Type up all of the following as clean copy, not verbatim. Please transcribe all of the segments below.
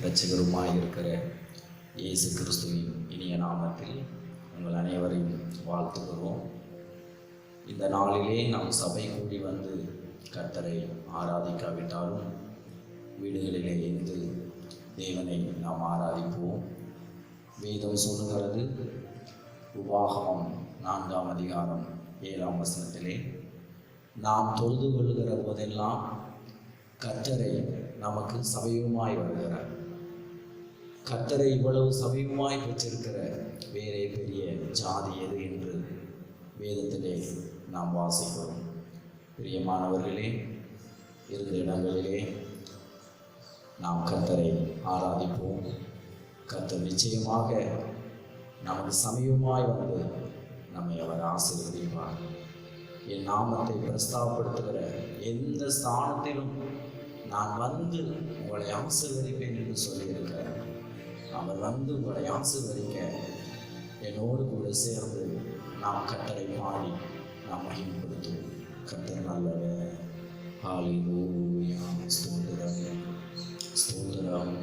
இரட்சகருமாய் இருக்கிற இயேசு கிறிஸ்துவின் இனிய நாமத்தில் உங்கள் அனைவரையும் வாழ்த்துகிறோம். இந்த நாளிலே நாம் சபை கூடி வந்து கர்த்தரை ஆராதிக்காவிட்டாலும் வீடுகளிலே இருந்து தேவனை நாம் ஆராதிப்போம். வேதம் சொல்லுகிறது, உபாகமம் 4ஆம் அதிகாரம் 7ஆம் வசனத்திலே, நாம் தொழுது கொள்கிற போதெல்லாம் கர்த்தரை நமக்கு சமீபமாய் வருகிறார். கர்த்தரை இவ்வளவு சமீபமாய் பெற்றிருக்கிற வேறே பெரிய ஜாதி எது என்று வேதத்திலே நாம் வாசிக்கிறோம். பிரியமானவர்களே, இருந்த இடங்களிலே நாம் கர்த்தரை ஆராதிப்போம். கர்த்தர் நிச்சயமாக நமக்கு சமீபமாய் வந்து நம்மை அவர் ஆசீர்வதிப்பார். என் நாமத்தை பிரஸ்தாபப்படுத்துகிற எந்த ஸ்தானத்திலும் நான் வந்து உங்களை ஆசீர்வதிப்பேன் என்று சொல்லியிருக்கிறார். அவர் வந்து உங்களை ஆசீர்வதிக்க என்னோடு கூட சேர்ந்து நாம் கர்த்தரை பாடி நாம் மகிமைப்படுத்துவோம். கர்த்தர் நல்லவர். ஹல்லேலூயா. ஸ்தோத்திரம் ஸ்தோத்திரம்.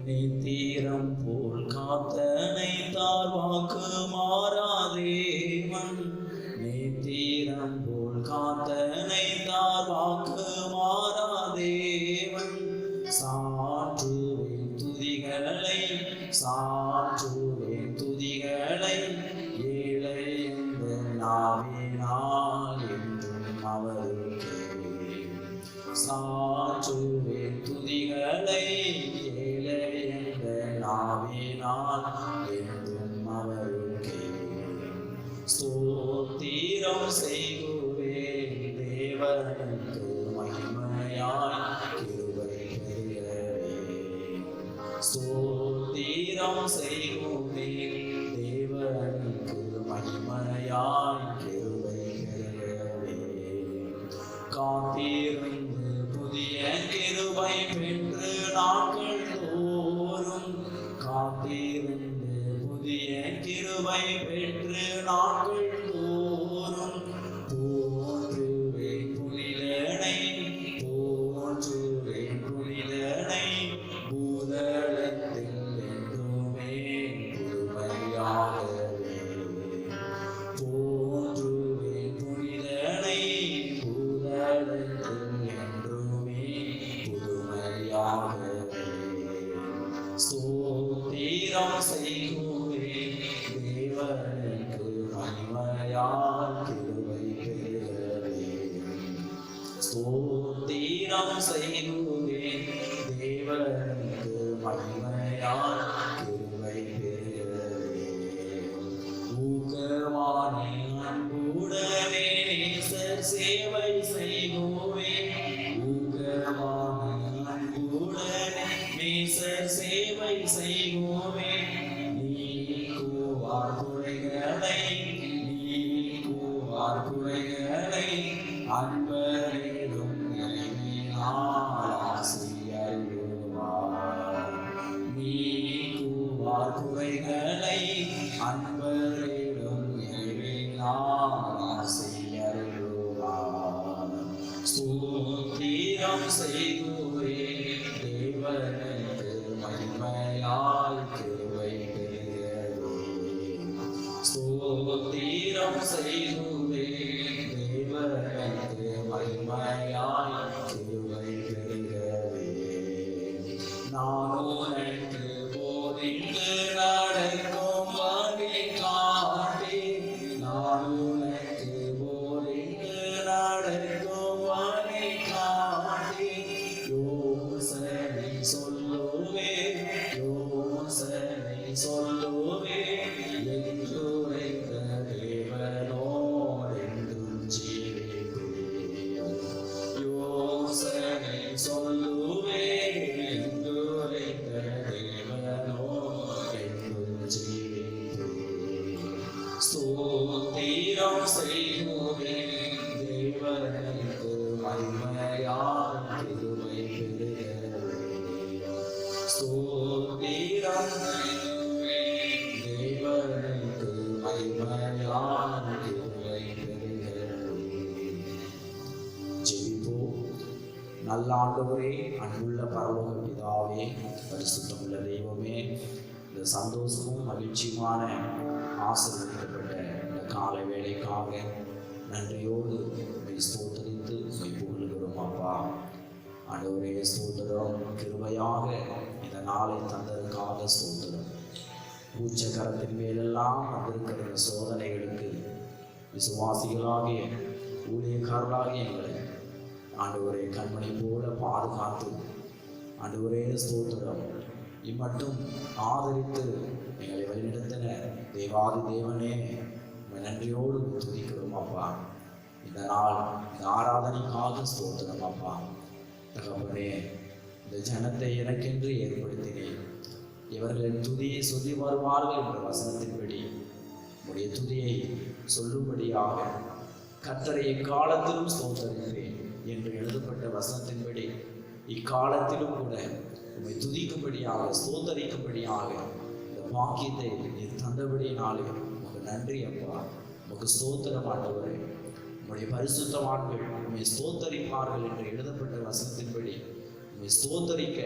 நித்திரம் போல் காத்தனை தார் வாக்கு மாறாதேவன், நித்திரம் போல் காத்தனை தார் வாக்கு மாறாதேவன், சாற்றுவேன் துதிகளை சாற்றுவேன் துதிகளை ஏழை என்ற நாவினால் என்றும் அவருக்கே, சாற்றுவேன் துதிகளை ஏழை என்ற நாவினால் என்றும் அவருக்கே. ஸ்தோத்திரம் செய்குவேன் தேவனுக்கு மகிமையாய் கிருபை பெறுகிறவே, ஸ்தோத்திரம் செய்குவேன் தேவனுக்கு மகிமையாய் கிருபை பெறுகிறவே. காத்திருந்து புதிய கிருபை பெற்று நாட்கள் தோறும், காத்திருந்து புதிய கிருபை பெற்று நாட்கள் தோறும், போற்றுவேன் புனிதனை போற்றுவேன் புனிதனை பூதளத்தில் என்றுமே புதுமையாகவே, போற்றுவேன் புனிதனை பூதளத்தில் என்றுமே புதுமையாகவே. ஸ்தோத்திரம் செய்குவேன் தேவனுக்கு மகிமையாய் கிருபை பெறுகிறவே, ஸ்தோத்திரம் செய்குவேன் தேவனுக்கு மகிமையாய் கிருபை பெறுகிறவே. ஊக்கமானே அன்புடனே நேசர் சேவை செய்குவேன், ஊக்கமானே அன்புடனே நேசர் சேவை செய்குவேன், நீக்குவார் குறைகளை நீக்குவார் குறைகளை அன்பரிலும் நிறைவினால் ஆசியருவார், நீக்குவார் குறைகளை அன்பரிலும் நிறைவினால் ஆசியருவார். ஸ்தோத்திரம் செய்குவேன் தேவனுக்கு மகிமையாய் கிருபை பெறுகிறவே, ஸ்தோத்திரம் செய்குவேன் தேவனுக்கு மகிமையாய் கிருபை பெறுகிறவே. நான் உனக்கு போதித்து நடக்கும் வழி காட்டி, நான் உனக்கு போதித்து நடக்கும் வழி காட்டி, நல்ல ஆண்டவரே, அன்புள்ள பரலோக பிதாவே, பரிசுத்தமுள்ள தெய்வமே, இந்த சந்தோஷமும் மகிழ்ச்சியுமான ஆசீர்வதிக்கப்பட்ட இந்த காலை வேளைக்காக நன்றியோடு உம்மை ஸ்தோத்திரித்து உம்மை புகழ்கிறோம் அப்பா. ஆண்டவரே ஸ்தோத்திரம், கிருபையாக இந்த நாளை தந்ததற்காக ஸ்தோத்திரம். பூச்சக்கரத்தின் மேலெல்லாம் வந்திருக்கிற சோதனைகளுக்கு விசுவாசிகளாகிய ஊழியக்காரர்களாகிய எங்களை ஆண்டவரே கண்மணி போல பாதுகாத்து ஆண்டவரே ஸ்தோத்திரம் இம்மட்டும் ஆதரித்து எங்களை வழிநடத்தின தேவாதி தேவனே, நன்றியோடு துதிக்கிறோம் அப்பா. இந்த நாள் இந்த ஆராதனைக்காக ஸ்தோத்திரம் அப்பா. தகப்பனே, இந்த ஜனத்தை எனக்கென்று ஏற்படுத்தினேன், இவர்களின் துதியை சொல்லி வருவார்கள் என்ற வசனத்தின்படி உடைய துதியை சொல்லும்படியாக கர்த்தரை எக்காலத்திலும் ஸ்தோத்தரிப்பேன் என்று எழுதப்பட்ட வசனத்தின்படி இக்காலத்திலும் கூட உம்மை துதிக்கும்படியாக ஸ்தோத்தரிக்கும்படியாக இந்த பாக்கியத்தை நீர் தந்தபடியினாலே உமக்கு நன்றி அப்பா. உமக்கு ஸ்தோத்திரம் ஆண்டவரே. உம்முடைய பரிசுத்தவான்கள் உம்மை ஸ்தோத்தரிப்பார்கள் என்று எழுதப்பட்ட வசனத்தின்படி உம்மை ஸ்தோத்தரிக்க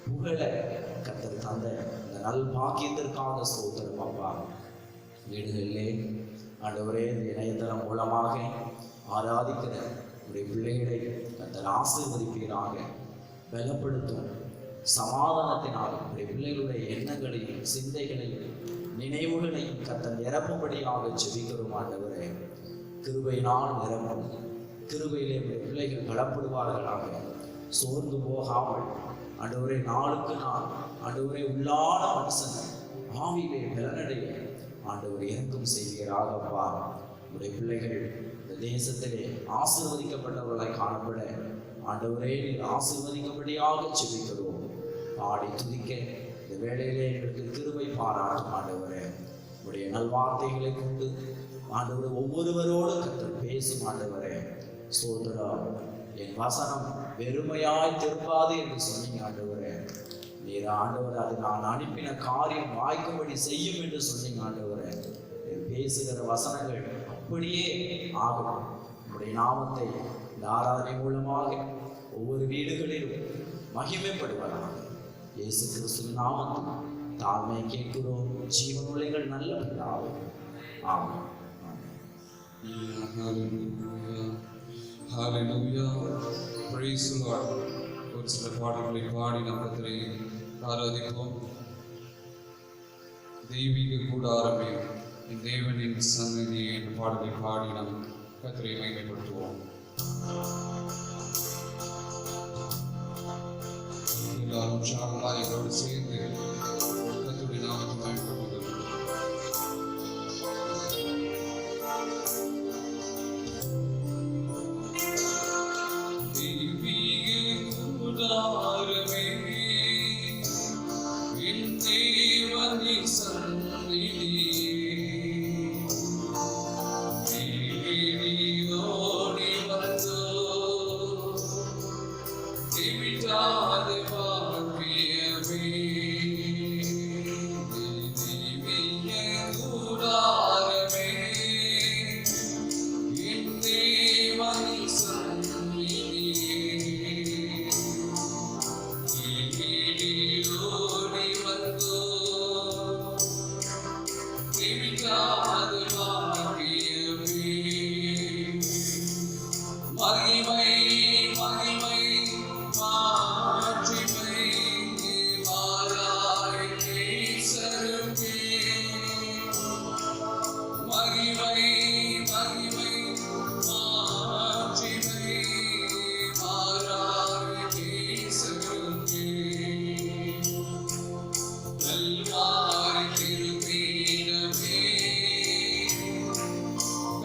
புகழ கர்த்தர் தந்த இந்த நல் பாக்கியத்திற்காக ஸ்தோத்திரம் அப்பா. வீடுகளிலே ஆண்டவரே இந்த இணையதளம் மூலமாக ஆராதிக்கிற உடைய பிள்ளைகளை கர்த்தர் ஆசீர்வதிப்பீராக. பலப்படுத்தும் சமாதானத்தினால் உடைய பிள்ளைகளுடைய எண்ணங்களையும் சிந்தைகளையும் நினைவுகளையும் கர்த்தர் நிரப்பும்படியாக ஜெபிக்கிறோம் ஆண்டவரே. கிருபையினால் நிரப்பும். கிருபையிலே உடைய பிள்ளைகள் பலப்படுவார்களாக. சோர்ந்து போகாமல் ஆண்டவரே நாளுக்கு நாள் ஆண்டவரே உள்ளான மனுஷன் ஆவியிலே பலனடைய ஆண்டவர் இறங்கும் செய்வீராகப்பா. உடைய பிள்ளைகள் இந்த தேசத்திலே ஆசீர்வதிக்கப்பட்டவர்களாய் காணப்பட ஆண்டவரே நீர் ஆசீர்வதிக்கும்படியாக ஜெபிக்கிறோம். பாடி துதிக்க இந்த வேளையிலே எங்களுக்கு கிருபை பாராட்டும் ஆண்டவரே. உடைய நல்வார்த்தைகளை கொண்டு ஆண்டவரை ஒவ்வொருவரோடு கர்த்தர் பேசும் ஆண்டவரே. ஸ்தோத்திரம். என் வசனம் வெறுமையாய் திருப்பாது என்று சொன்னீங்க ஆண்டவரே. நீர் ஆண்டவர் அது நான் அனுப்பின காரியம் வாய்க்கும்படி செய்யும் என்று சொன்னீங்க ஆண்டவரே. பேசுகிற வசனங்கள் அப்படியே ஆகும். உடைய நாமத்தை இந்த ஆராதனை மூலமாக ஒவ்வொரு வீடுகளிலும் மகிமைப்படுவதாக இயேசு கிறிஸ்துவின் நாமத்தில் தாழ்மை கேட்கிறோம் ஜீவனுள்ளைகள் நல்ல பிதாவே. ஆமென். Hallelujah. Praise the Lord. ஒரு சில பாடல்களை பாடி நாம் கர்த்தரை ஆராதிப்போம். தெய்வீக கூடாரமே என் தேவனின் சந்நிதியை என்ற பாடலை பாடி நாம் கர்த்தரை மகிமைப்படுத்துவோம். எல்லாரும் உற்சாகமாக எங்களோடு சேர்ந்து கர்த்தருடைய நாமத்தை மகிமைப்படுத்துவோம்.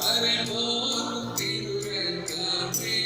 Hare Bol Tirurengame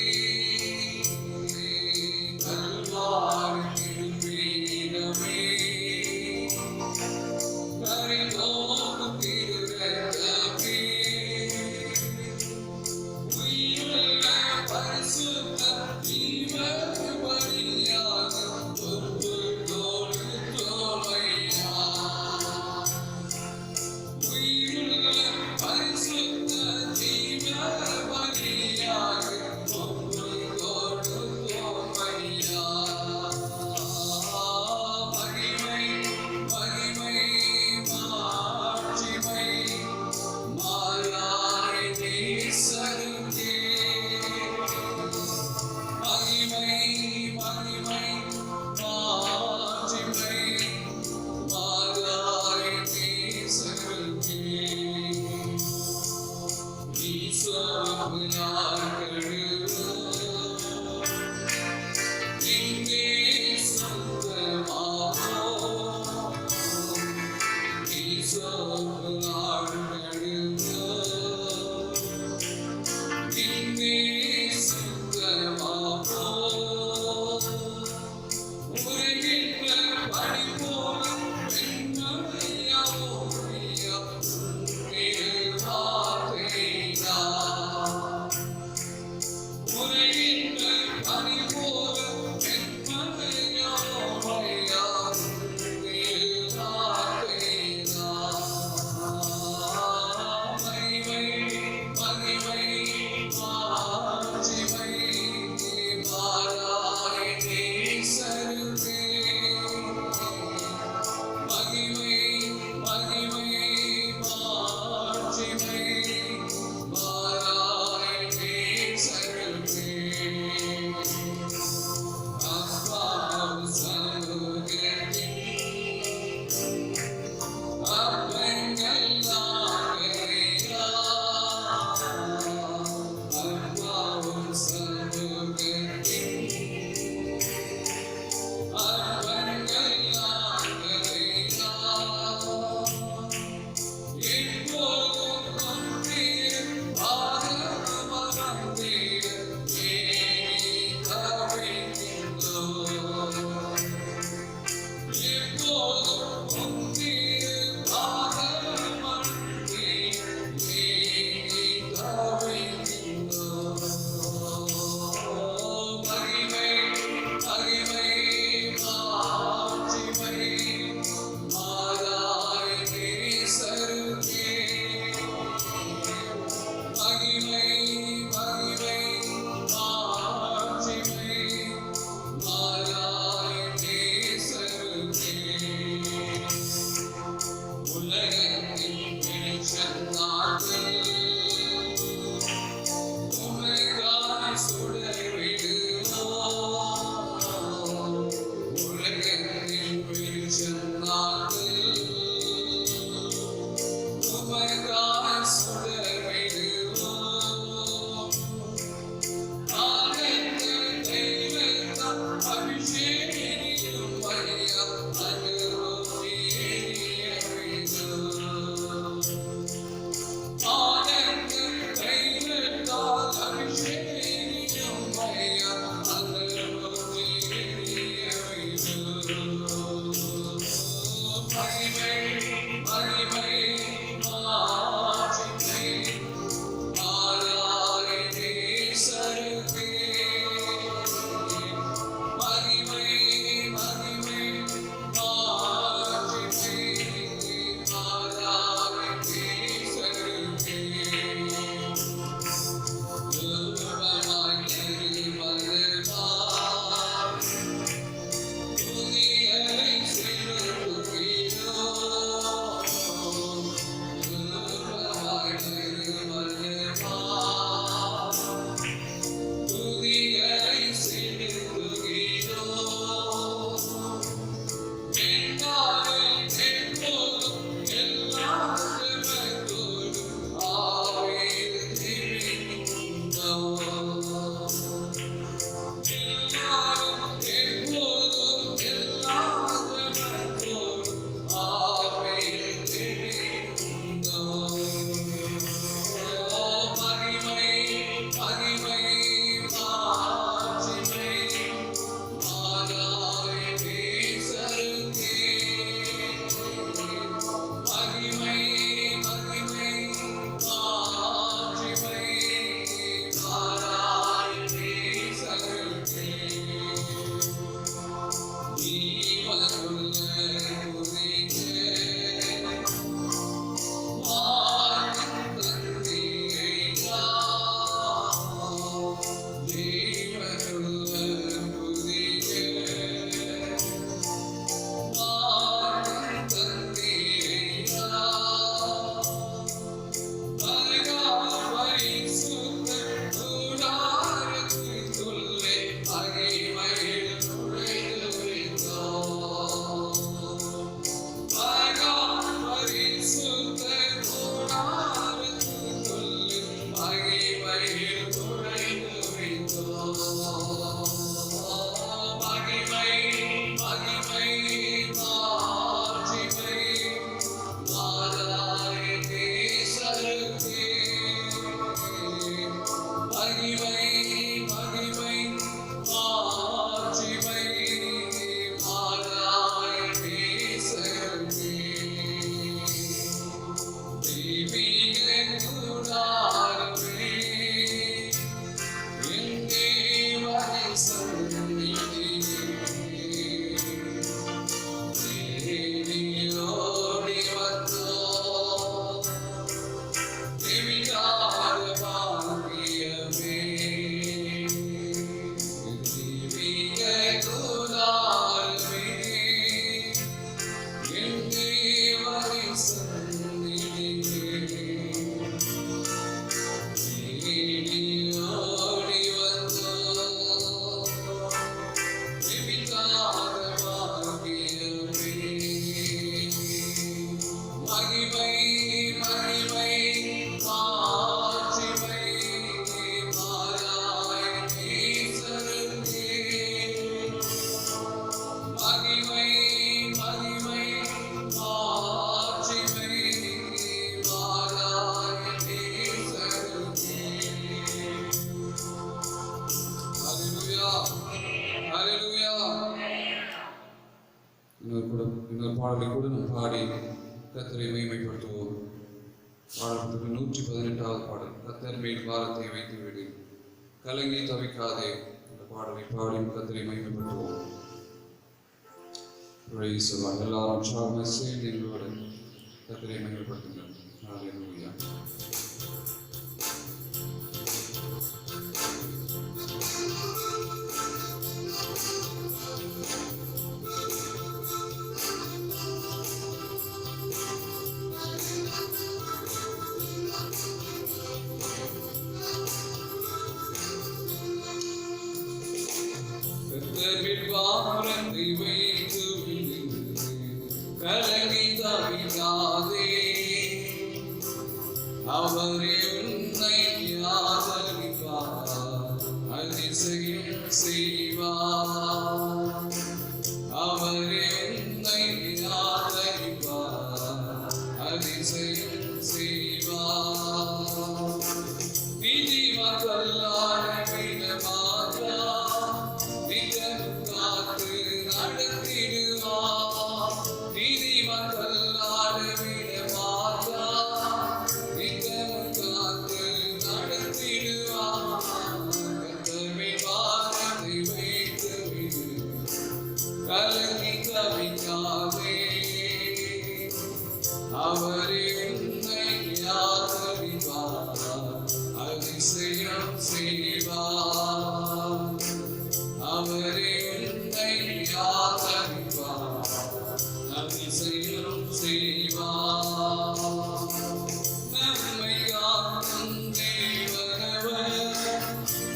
இன்னொரு பாடலை கூட நாம் பாடி கர்த்தரை மகிமைப்படுத்துவோம். பாடல் 118வது பாடல். கர்த்தர் மேல் பாரத்தை வைத்து விடு, கலங்கி தவிக்காதே. இந்த பாடலை பாடி கர்த்தரை மகிமைப்படுத்துவோம். Praise the Lord. எல்லாரும் உற்சாகமாக சேர்ந்து எங்களோடு கர்த்தரை மகிமைப்படுத்துங்கள். ஹல்லேலூயா. கர்த்தரில் பாரத்தை வைத்து விடு, கலங்கி தவிக்காதே. அவரே உன்னை ஆதரிப்பார், அதிசயம் செய்வார். அவரே உன்னை ஆதரிப்பார், அதிசயம் செய்வார். நீதிமக்கள் விட மாட்டார், நித்தம் காத்து நடத்திடுவார். நீதிமக்கள் விட மாட்டார், நித்தம் காத்து நடத்திடுவார். கர்த்தர் பாரத்தை வைத்து விடு, கலங்கி தவிக்காதே. அவரே உன்னை ஆதரிப்பார், அதிசயம் செய்வார். அவரே உன்னை ஆதரிப்பார், அதிசயம் செய்வார். நம்மை காக்கும் தேவனவர்,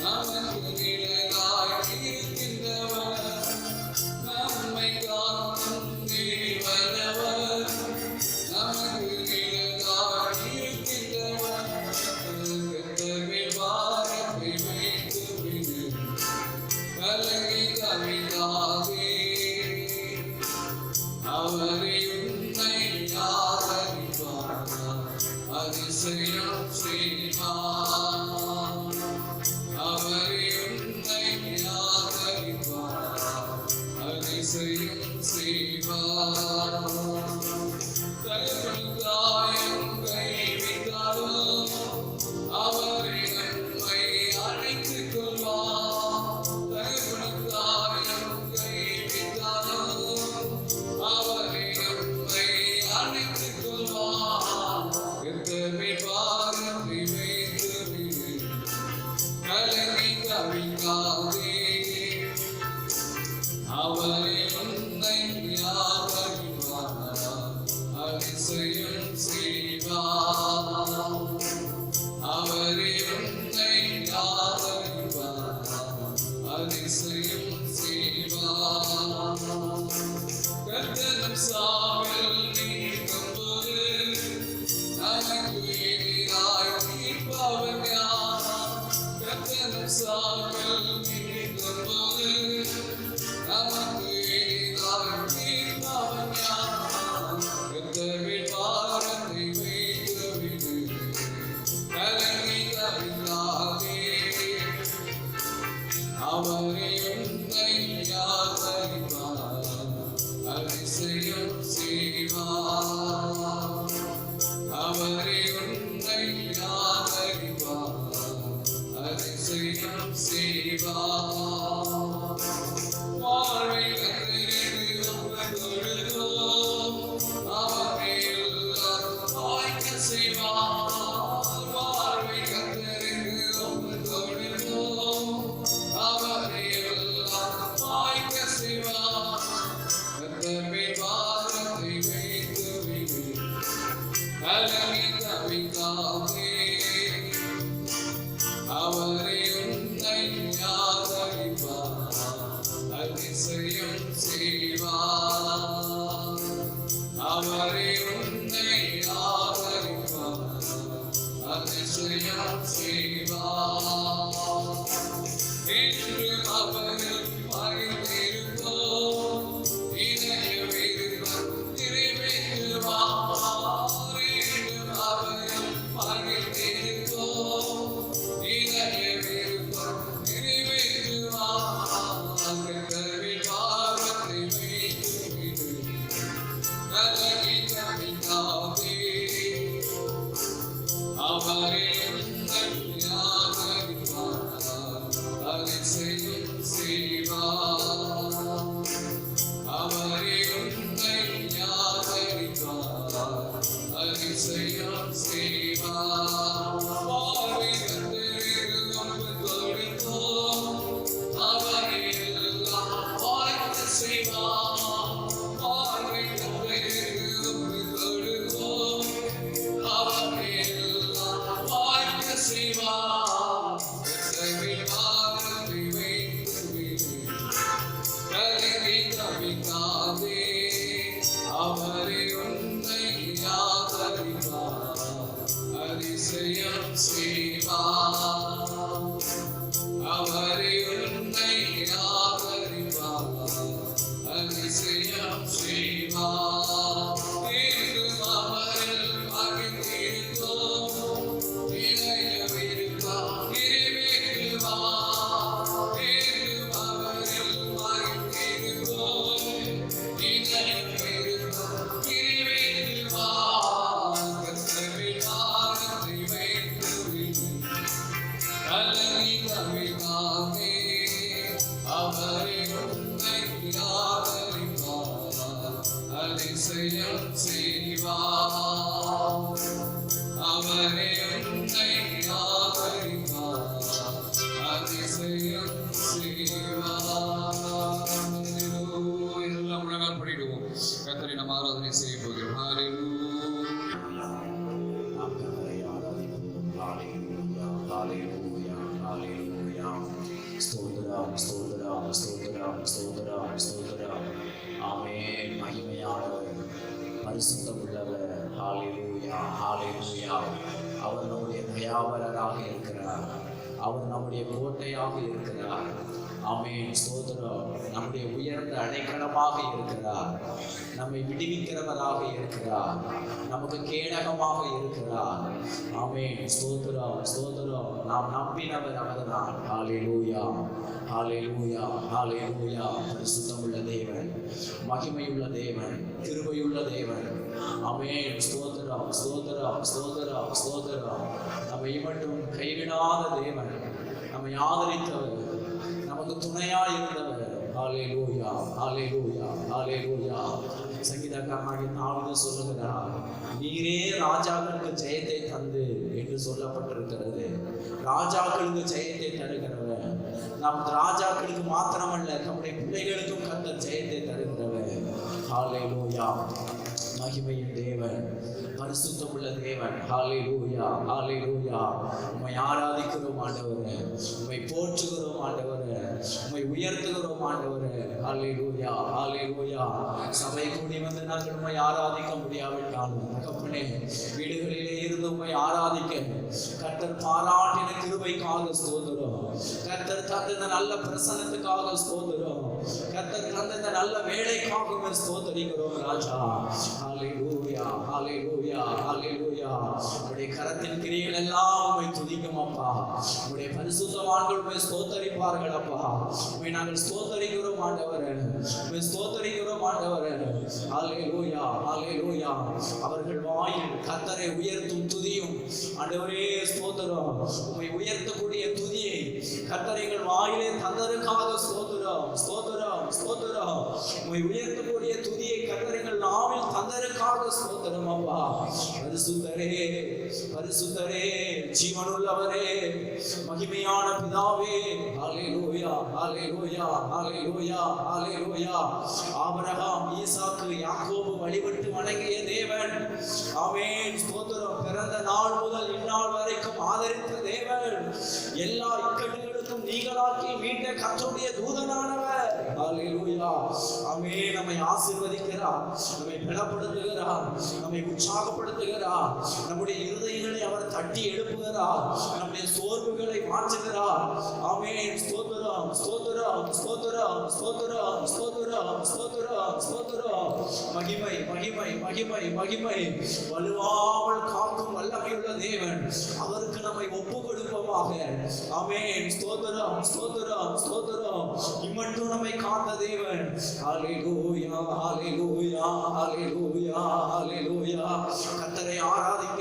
நமக்கு நிழலாய் இருக்கின்றவர். நம்மை காக்கும் தேவனவர், நமக்கு நிழலாய் இருக்கின்றவர். கர்த்தர் பாரத்தை வைத்து விடு, கலங்கி தவிக்காதே. அவரே உன்னை ஆதரிப்பார், அதிசயம் செய்வார். அவரே உன்னை ஆதரிப்பார், அதிசயம் செய்வார். தகப்பனுக்காயும் கைவிட்டாலும் அவரே நம்மை அழைத்துக் கொள்வார். தகப்பனுக்காயும் கைவிட்டாலும் அவரே நம்மை அழைத்துக் கொள்வார். கர்த்தரை பாரத்தை வைத்து விடு, கலங்கி தவிக்காதே. அவரே உன்னை ஆதரிப்பார், அதிசயம் செய்வார். அவரே உன்னை ஆதரிப்பார், அதிசயம் செய்வார். கர்த்தர் சாவில் நீங்கும்போது நமக்கு எதிராய் தீர்ப்பவர் யார்? கர்த்தர் சாவில் நீங்கும்போது நமக்கு எதிராய் தீர்ப்பவர் யார்? கர்த்தரில் பாரத்தை வைத்து விடு, கலங்கி தவிக்காதே. அவரே உன்னை ஆதரிப்பார், அதிசயம் செய்வார். அவரே உன்னை ஆதரிப்பார், அதிசயம் செய்வார். வாழ்வை கர்த்தருக்கு ஒப்புக் கொடுத்தோம், அவரே எல்லாம் வாய்க்க செய்வார். வாழ்வை கர்த்தருக்கு ஒப்புக் கொடுத்தோம், அவரே எல்லாம் வாய்க்க செய்வார். கர்த்தர் பாரத்தை வைத்து விடு, கலங்கி தவிக்காதே. அவரே உன்னை ஆதரிப்பார், அதிசயம் செய்வார். அவரே உன்னை ஆதரிப்பார், அதிசயம் செய்வார். என்று அவர்கள் மகிழ்ந்திருப்போம், இதய விருப்பம் நிறைவேற்றுவார். என்று அவர்கள் மகிழ்ந்திருப்போம், இதய விருப்பம் நிறைவேற்றுவார். கர்த்தரில் பாரத்தை வைத்து விடு, கலங்கி தவிக்காதே, அவரே உன்னை ஆதரிப்பார், அதிசயம் செய்வார். அவரே உன்னை ஆதரிப்பார், அதிசயம் செய்வார். எல்லாம் முழங்கால் படிடுவோம். கர்த்தரை நாம் ஆராதனை செய்ய போகிறோம். ஸ்தோத்திரம், ஸ்தோத்திரம், ஸ்தோத்திரம், ஸ்தோத்திரம், ஸ்தோத்திரம். ஆமென். மகிமையானவர், பரிசுத்தம் உள்ளவர். ஹல்லேலூயா, ஹல்லேலூயா. அவர் நம்முடைய தயாபரராக இருக்கிறார். அவர் நம்முடைய கோட்டையாக இருக்கிறார். ஆமென். ஸ்தோத்திரம். நம்முடைய உயர்ந்த அடைக்கலமாக இருக்கிறார். நம்மை விடுவிக்கிறவராக இருக்கிறார். நமக்கு கேடகமாக இருக்கிறார். ஆமென். ஸ்தோத்திரம், ஸ்தோத்திரம். நாம் நம்பினவர் அவர்தான். ஹல்லேலூயா, ஹல்லேலூயா, ஹல்லேலூயா. பரிசுத்தமுள்ள தேவன், மகிமையுள்ள தேவன், கிருபையுள்ள தேவன். ஆமென். ஸ்தோத்திரம், ஸ்தோத்திரம், ஸ்தோத்திரம், ஸ்தோத்திரம். நம்மை மட்டும் கைவிடாத தேவன், நம்மை ஆதரித்தவர், நமக்கு துணையாய் இருந்தவர். ஹல்லேலூயா, ஹல்லேலூயா, ஹல்லேலூயா. சங்கீதக்காரனாகிய தாவீது சொல்லுகிறார், நீரே ராஜாக்களுக்கு ஜெயத்தை தந்து என்று சொல்லப்பட்டிருக்கிறது. ராஜாக்களுக்கு ஜெயத்தை தருகிறவர். நம் ராஜாக்களுக்கு மாத்திரமல்ல, நம்முடைய பிள்ளைகளுக்கும் கர்த்தர் ஜெயத்தை தருகிறவர். ஹல்லேலூயா. மகிமையின் தேவன், பரிசுத்தமுள்ள தேவன். ஹல்லேலூயா, ஹல்லேலூயா. உம்மை ஆராதிக்கிறோம் ஆண்டவரே, உம்மை போற்றுகிறோம் ஆண்டவரே, உம்மை உயர்த்துகிறோம் ஆண்டவரே. ஹல்லேலூயா, ஹல்லேலூயா. சபை கூடி வந்து நாங்கள் உம்மை ஆராதிக்க முடியாவிட்டாலும் தகப்பனே, வீடுகளிலே இருந்து உம்மை ஆராதிக்க கர்த்தர் பாராட்டின கிருபைக்காக ஸ்தோத்திரம். கர்த்தர் தந்த நல்ல பிரசன்னத்துக்காக ஸ்தோத்திரம். கர்த்தர் தந்த நல்ல வேலைக்காக ஸ்தோத்திரிக்கிறோம் ராஜா. ஹல்லேலூயா, ஹல்லேலூயா, ஹல்லேலூயா. உம்முடைய கரத்தின் கிரியைகள் எல்லாம் உம்மை துதிக்கும் அப்பா. உம்முடைய பரிசுத்தவான்கள் உம்மை ஸ்தோத்தரிப்பார்கள் அப்பா. உம்மை நாங்கள் ஸ்தோத்தரிக்கிறோம் ஆண்டவரே, உம்மை ஸ்தோத்தரிக்கிறோம் ஆண்டவரே. ஹல்லேலூயா, ஹல்லேலூயா. அவர்கள் வாயில் கர்த்தரை உயர்த்தும் துதியும் ஆண்டவரே ஸ்தோத்திரம். உம்மை உயர்த்தக்கூடிய துதியை கர்த்தர் எங்கள் வாயிலே தந்ததற்காக ஸ்தோத்திரம், ஸ்தோத்திரம், ஸ்தோத்திரம். உம்மை உயர்த்தக்கூடிய துதியை கர்த்தர் எங்கள் நாவில் தந்ததற்காக ஸ்தோத்திரம் அப்பா. பரிசுத்தரே, பரிசுத்தரே, ஜீவனுள்ளவரே, மகிமையான பிதாவே. ஹல்லேலூயா, ஹல்லேலூயா, ஹல்லேலூயா, ஹல்லேலூயா. ஆபிரகாம், ஈசாக்கு, யாக்கோபு வழிபட்டு வணங்கிய தேவன். ஆமென். ஸ்தோத்திரம். பிறந்த நாள் முதல் இந்நாள் வரைக்கும் ஆதரித்த தேவன், எல்லா இக்கட்டுகளுக்கும் நீங்களாக்கி மீட்ட கர்த்தருடைய தூதனானவர். ஹல்லேலூயா. ஆமென். நம்மை ஆசீர்வதிக்கிறார், நம்மை பலப்படுத்துகிறார், நம்மை உற்சாகப்படுத்துகிறார். நம்முடைய இருதயங்களை அவர் தட்டி எழுப்புகிறார், நம்முடைய சோர்வுகளை மாற்றுகிறார். ஆமென். ஸ்தோத்திரம், ஸ்தோத்திரம், ஸ்தோத்திரம், ஸ்தோத்திரம், ஸ்தோத்திரம், ஸ்தோத்திரம், ஸ்தோத்திரம். மகிமை, மகிமை, மகிமை, மகிமை. வலுவாமல் காக்கும் வல்லமையுள்ள தேவன், அவருக்கு நம்மை ஒப்பு கொடுப்போமாக. ஆமென். ஸ்தோத்திரம், ஸ்தோத்திரம், ஸ்தோத்திரம். இம்மட்டும் நம்மை காத்த தேவன். ஹல்லேலூயா, ஹல்லேலூயா, ஹல்லேலூயா, ஹல்லேலூயா. கர்த்தரை ஆராதிக்க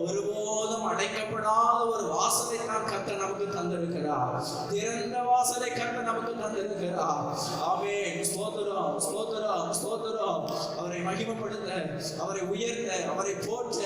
ஒருபோதும் அடைக்கப்படாத ஒரு வாசலை தான் கர்த்தர் நமக்கு தந்திருக்கிறார். திறந்த வாசலை கர்த்தர் நமக்கு தந்திருக்கிறார். ஆமென். ஸ்தோத்திரம், ஸ்தோத்திரம், ஸ்தோத்திரம். அவரை மகிமைப்படுத்த, அவரை உயர்த்த, அவரை போற்ற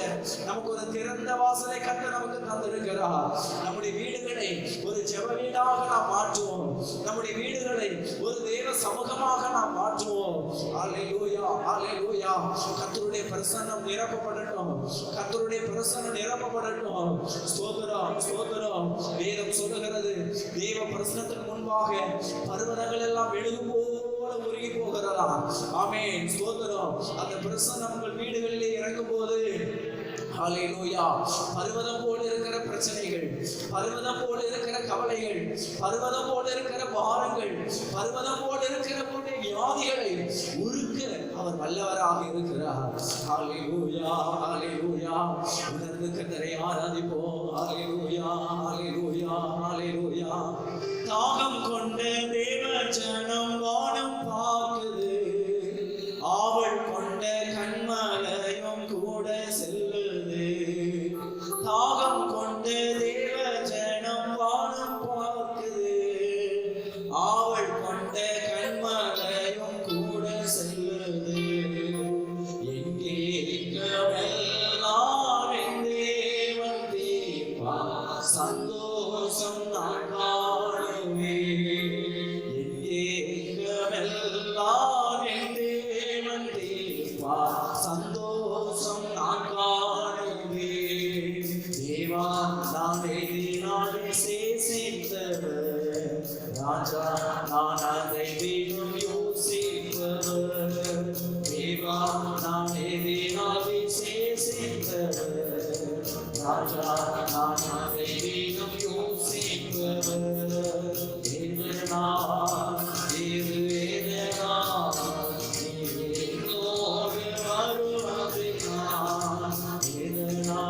நமக்கு ஒரு திறந்த வாசலை கர்த்தர் நமக்கு தந்திருக்கிறார். நம்முடைய வீடுகளை ஒரு ஜெப வீடாக நாம் மாற்றுவோம். நம்முடைய வீடுகளை ஒரு தேவ சமூகமாக நாம் மாற்றுவோம். ஹல்லேலூயா, ஹல்லேலூயா. கர்த்தருடைய பிரசன்னம் நிரப்பப்படட்டும், கர்த்தருடைய பிரசன்னம் நிரப்பப்படட்டும். ஸ்தோத்திரம், ஸ்தோத்திரம். வேதம் சொல்லுகிறது, தேவ பிரசன்னத்துக்கு முன்பாக பர்வதங்கள் எல்லாம் மெழுகு போல உருகி போகிறதா. ஆமென். ஸ்தோத்திரம். அந்த பிரசன்னம் உங்கள் வீடுகளிலே இறங்கும் போது ஹல்லேலூயா, பர்வதம் போல இருக்கிற பிரச்சனைகள், பர்வதம் போல இருக்கிற கவலைகள், பர்வதம் போல இருக்கிற பாரங்கள், பர்வதம் போல இருக்கிற வியாதிகளை உருக்க அவர் வல்லவராக இருக்கிறார். ஹல்லேலூயா, ஹல்லேலூயா. உணர்ந்து கர்த்தரை ஆராதிப்போம். ஹல்லேலூயா, ஹல்லேலூயா, ஹல்லேலூயா. தாகம் கொண்ட தேவ ஜனம் வானம் பார்க்குது, ஆவல் கொண்ட கண்மலையும் கூட செல்லுது. தாகம் கொண்ட தேவ ஜனம் வானம் காணுவே என் ஏக்கமெல்லாம் என் தேவன் தீர்ப்பார் சந்தோஷம் நான் காணுவே தேவா நான் எதினாலே சேசித்தவர் ராஜா நான் அதை தினம் யோசிப்பவர் தேவா நான் எதினாலே சேசித்தவர் ராஜா நான் அதை தினம் யோசிப்பவர் எதனா இது எதனா என்னோடு வருவதினா எதனா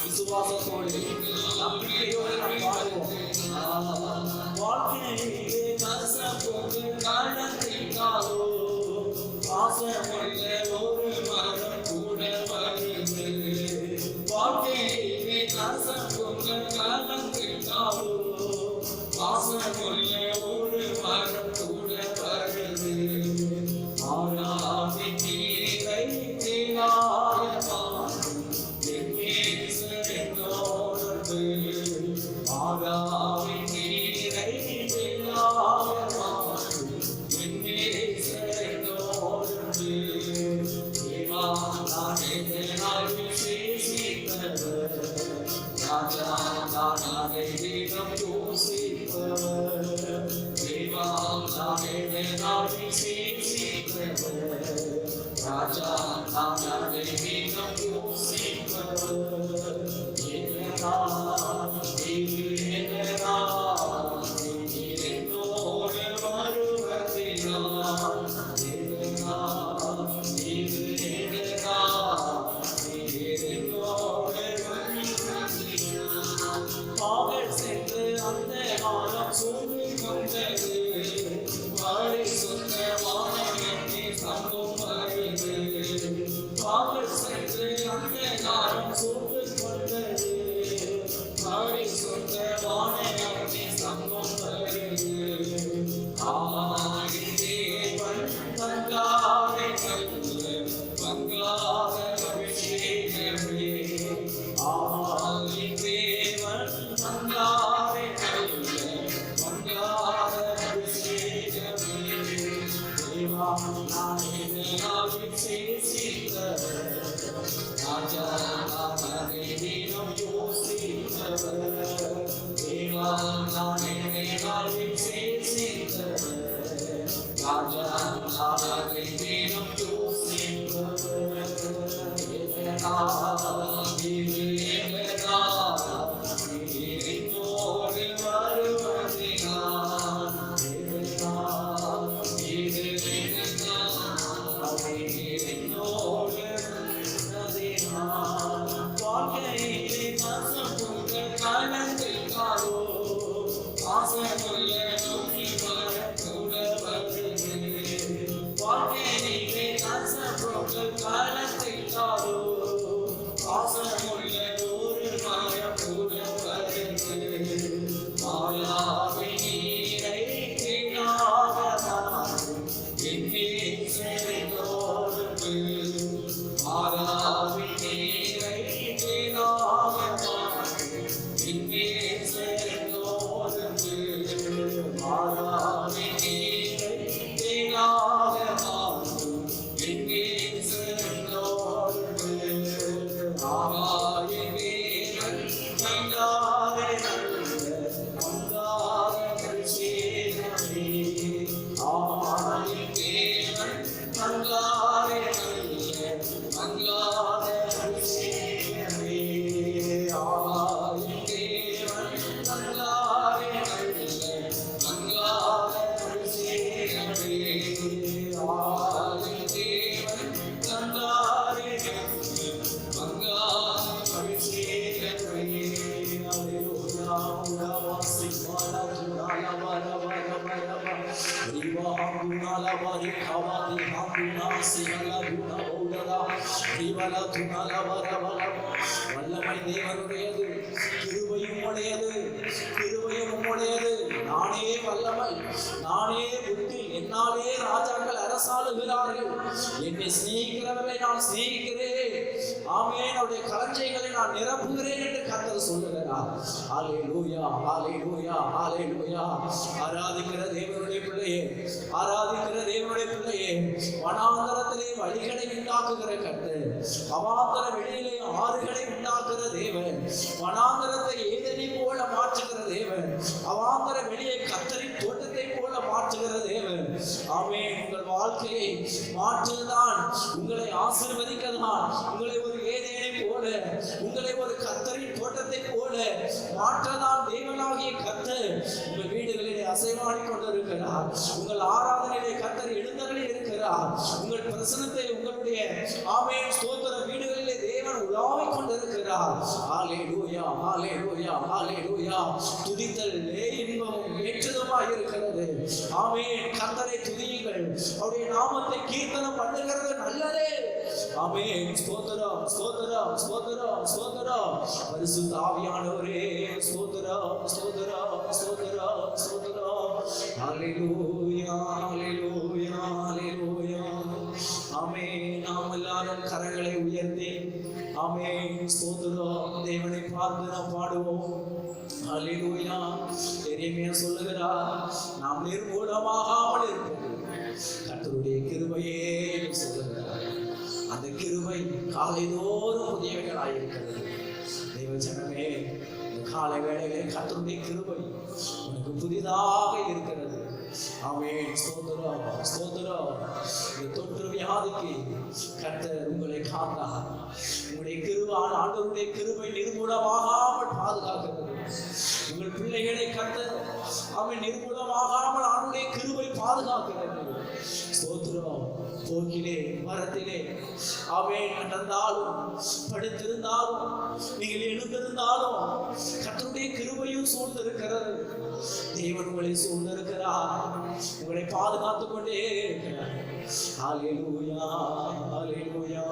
விசுவாசத்தோடு நம்பிக்கையோடு நாம் பாடுவோம் வாழ்க்கையிலே கசப்போடு கடந்திருந்தாலோ பாசமுள்ள ஒரு மரம் கூட வருகிறது வாழ்க்கையிலே கசப்போடு கடந்திருந்தாலோ பாசமுள்ள ஒரு மரம் கூட வருகிறது ஆராவி நீரை தேனாயமான ஆகாவி நீரை ராஜா நான் அதை தினம் யோசிப்பவர் தேவா நான் எதனாலே சேசிப்பவர் ராஜா நான் அதை தினம் யோசிப்பவர் எதனா இது எதனா என்னோடு வருவதினா எதனா இது எதனா என்னோடு பாவல் சென்று அந்த காலம் சொல்லிக் கொண்டது வாழை சொன்ன வானகத்தை சம்பம் வருகிறது பாவல் சென்று அந்த காலம் சொல்லிக் கொண்டது வாழை சொன்ன வானகத்தை சம்பம் வருகிறது ஆதி தேவன் தங்காரை கல்ல பங்கார அபிஷேகமே ஆதி தேவன் தங்காரை கல்ல பங்கார அபிஷேகமே தேவா நான் எதனாலே சேசித்தவர் ராஜா நான் அதை தினம் யோசித்தவர் தேவா நான் எதனாலே சேசித்தவர் ராஜா நான் அதை தினம் யோசித்தவர் எதனா இது எதனா என்னோடு வருவதினா எதனா இது எதனா என்னோடு வருவதினா வாழ்க்கையிலே கசப்புங்க கலந்திருக்காரோ ஆசையுள்ள நோக்கி வரக்கூட வருகிறது வாழ்க்கையிலே கசப்புங்க கலந்திருக்காரோ ஆசையுள்ள ஒரு மரம் கூட வருகிறது மாயாவை நீரை தேனாக மாறும் என் நேசரோடு மாயாவை நீரை தேனாக மாறும் என் நேசரோடு மாயாவை நீரை தேனாக மாறும் என் நேசரோடு ஆகாய வேலன் மங்கார நல்ல மங்கார பரிசேனமே ஆகாய வேலன் மங்கார நல்ல மங்கார பரிசேனமே ஆகாய வேலன் மங்கார நல்ல மங்கார பரிசேனமே ஆகாய வேலன் மங்கார வல்லமை தேவனுடையது கிருபையும் உடையது கிருபையும் உடையது நானே வல்லமை நானே புத்தி என்னாலே ராஜாக்கள் அரசாளுகிறார்கள் என்னை சிநேகிக்கிறவரை நான் சிநேகிக்கிறேன் ஆமென் அவருடைய களஞ்சியங்களை நான் நிரப்புகிறேன் என்று கர்த்தர் சொல்லுகிறார். ஹalleluya ஹalleluya ஹalleluya. ஆராதிக்கிற தேவனுடைய பிள்ளையே, ஆராதிக்கிற தேவனுடைய பிள்ளையே, வனாந்தரத்திலே வழிகளை உண்டாக்குகிற கர்த்தர், அவாந்தர வெளியிலே ஆறுகளை உண்டாக்குகிற தேவன், வனாந்தரத்தை ஏதேனை போல மாற்றுகிற தேவன், அவாந்தர வெளியை கர்த்தரின் தோட்டத்தை போல மாற்றுகிற தேவன். ஆமென். உங்கள் வாழ்க்கையை மாற்றுதான், உங்களை ஆசீர்வதிக்கதான், உங்களை ஒரு ஏதேனை போல, உங்களை ஒரு கர்த்தரின் தோட்டத்தை போல மாற்றதான் தேவனாகிய கர்த்தர் உங்கள் வீடுகளிலே அசைவாடி கொண்டிருக்கிறார். உங்கள் ஆராதனையிலே கர்த்தர் எழுந்தருளி இருக்கிறார். உங்கள் பிரசனத்தை உங்களுடைய ஆமென் ஸ்தோத்திர வீடுகளிலே தேவன் உலாவிக் கொண்டிருக்கிறார். ஹalleluya ஹalleluya ஹalleluya. துதித்தலே இன்பமும் ஏற்றதுமாய் இருக்கிறது. ஆமென். கர்த்தரை துதியுங்கள், அவருடைய நாமத்தை கீர்த்தனம் பண்ணுகிறது நல்லதே. ஆமென். ஸ்தோத்திரம் ஸ்தோத்திரம் ஸ்தோத்திரம் ஸ்தோத்திரம். பரிசுத்த ஆவியானவரே ஸ்தோத்திரம் ஸ்தோத்திரம் ஸ்தோத்திரம் ஸ்தோத்திரம். ஹalleluya ஹalleluya ஹalleluya. ஆமென். நாம் எல்லாரும் கரங்களை உயர்த்தி ஆமென் ஸ்தோத்திரம் தேவனை பார்த்து நாம் பாடுவோம். ஹalleluya. எரேமியா சொல்லுகிறார், நாம் நிர்மூலமாகாமல் இருப்பது கர்த்தருடைய கிருபையே என்று சொல்லுகிறார். அந்த கிருபை காலைதோறும் புதியவைகளாயிருக்கிறது. தேவ ஜனமே, காலை வேளையிலே கர்த்தருடைய கிருபை உனக்கு புதிதாக இருக்கிறது. ஆமென். ஸ்தோத்திரம் ஸ்தோத்திரம். இந்த தொற்று வியாதிக்கு கர்த்தர் உங்களை காத்தார். உங்களுடைய கிருபான ஆண்டவருடைய கிருபை நிர்மூலமாகாமல் பாதுகாக்கிறது. உங்கள் பிள்ளைகளை கர்த்தர் அவன் நிர்மூலமாகாமல் ஆண்டவருடைய கிருபை பாதுகாக்கிறது. ஸ்தோத்திரம். போக்கிலே வரத்திலே ஆமென் நடந்தாலும் படுத்திருந்தாலும் நீங்கள் எழுந்திருந்தாலும் கர்த்தருடைய கிருபையும் சூழ்ந்திருக்கிறது. தேவன் உங்களை சூழ்ந்திருக்கிறார், உங்களை பாதுகாத்துக் கொண்டே இருக்கிறார். ஹalleluya ஹalleluya.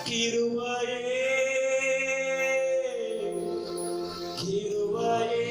கிருபையே கிருபையே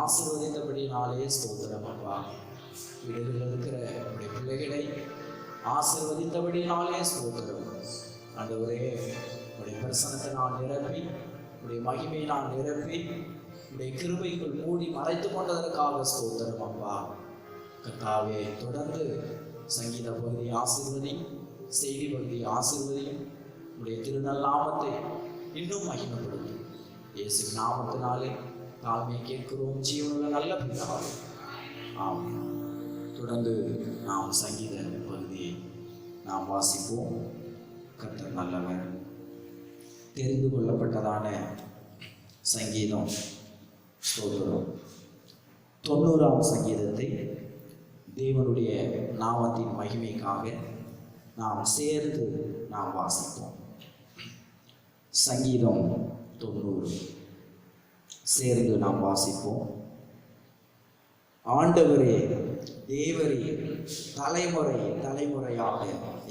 ஆசீர்வதித்தபடினாலே ஸ்தோத்திரம் அப்பா. வீடுகளில் இருக்கிற உடைய பிள்ளைகளை ஆசீர்வதித்தபடினாலே ஸ்தோத்திரம் ஆண்டவரே. உடைய பிரசனத்தை நான் நிரப்பி, உடைய மகிமையை நான் நிரப்பி, உடைய கிருபைக்குள் மூடி மறைத்து கொண்டதற்காக ஸ்தோத்திரம் அப்பா. கர்த்தாவே, தொடர்ந்து சங்கீத பகுதியை ஆசீர்வதி, செய்தி பகுதியை ஆசீர்வதியும். உடைய திருநல்லாமத்தை இன்னும் மகிமைப்படுத்தும். இயேசு நாமத்தினாலே தாழ்மையை கேட்கிறோம் ஜீவனுள்ள நல்ல பிதாவே, ஆமென். தொடர்ந்து நாம் சங்கீத பகுதியை நாம் வாசிப்போம். கர்த்தர் நல்லவர். தெரிந்து கொள்ளப்பட்டதான சங்கீதம் ஸ்தோத்திரம். 90ஆம் சங்கீதத்தை தேவனுடைய நாமத்தின் மகிமைக்காக நாம் சேர்ந்து நாம் வாசிப்போம். சங்கீதம் 90 சேர்ந்து நாம் வாசிப்போம். ஆண்டவரே, தேவரே, தலைமுறை தலைமுறையாக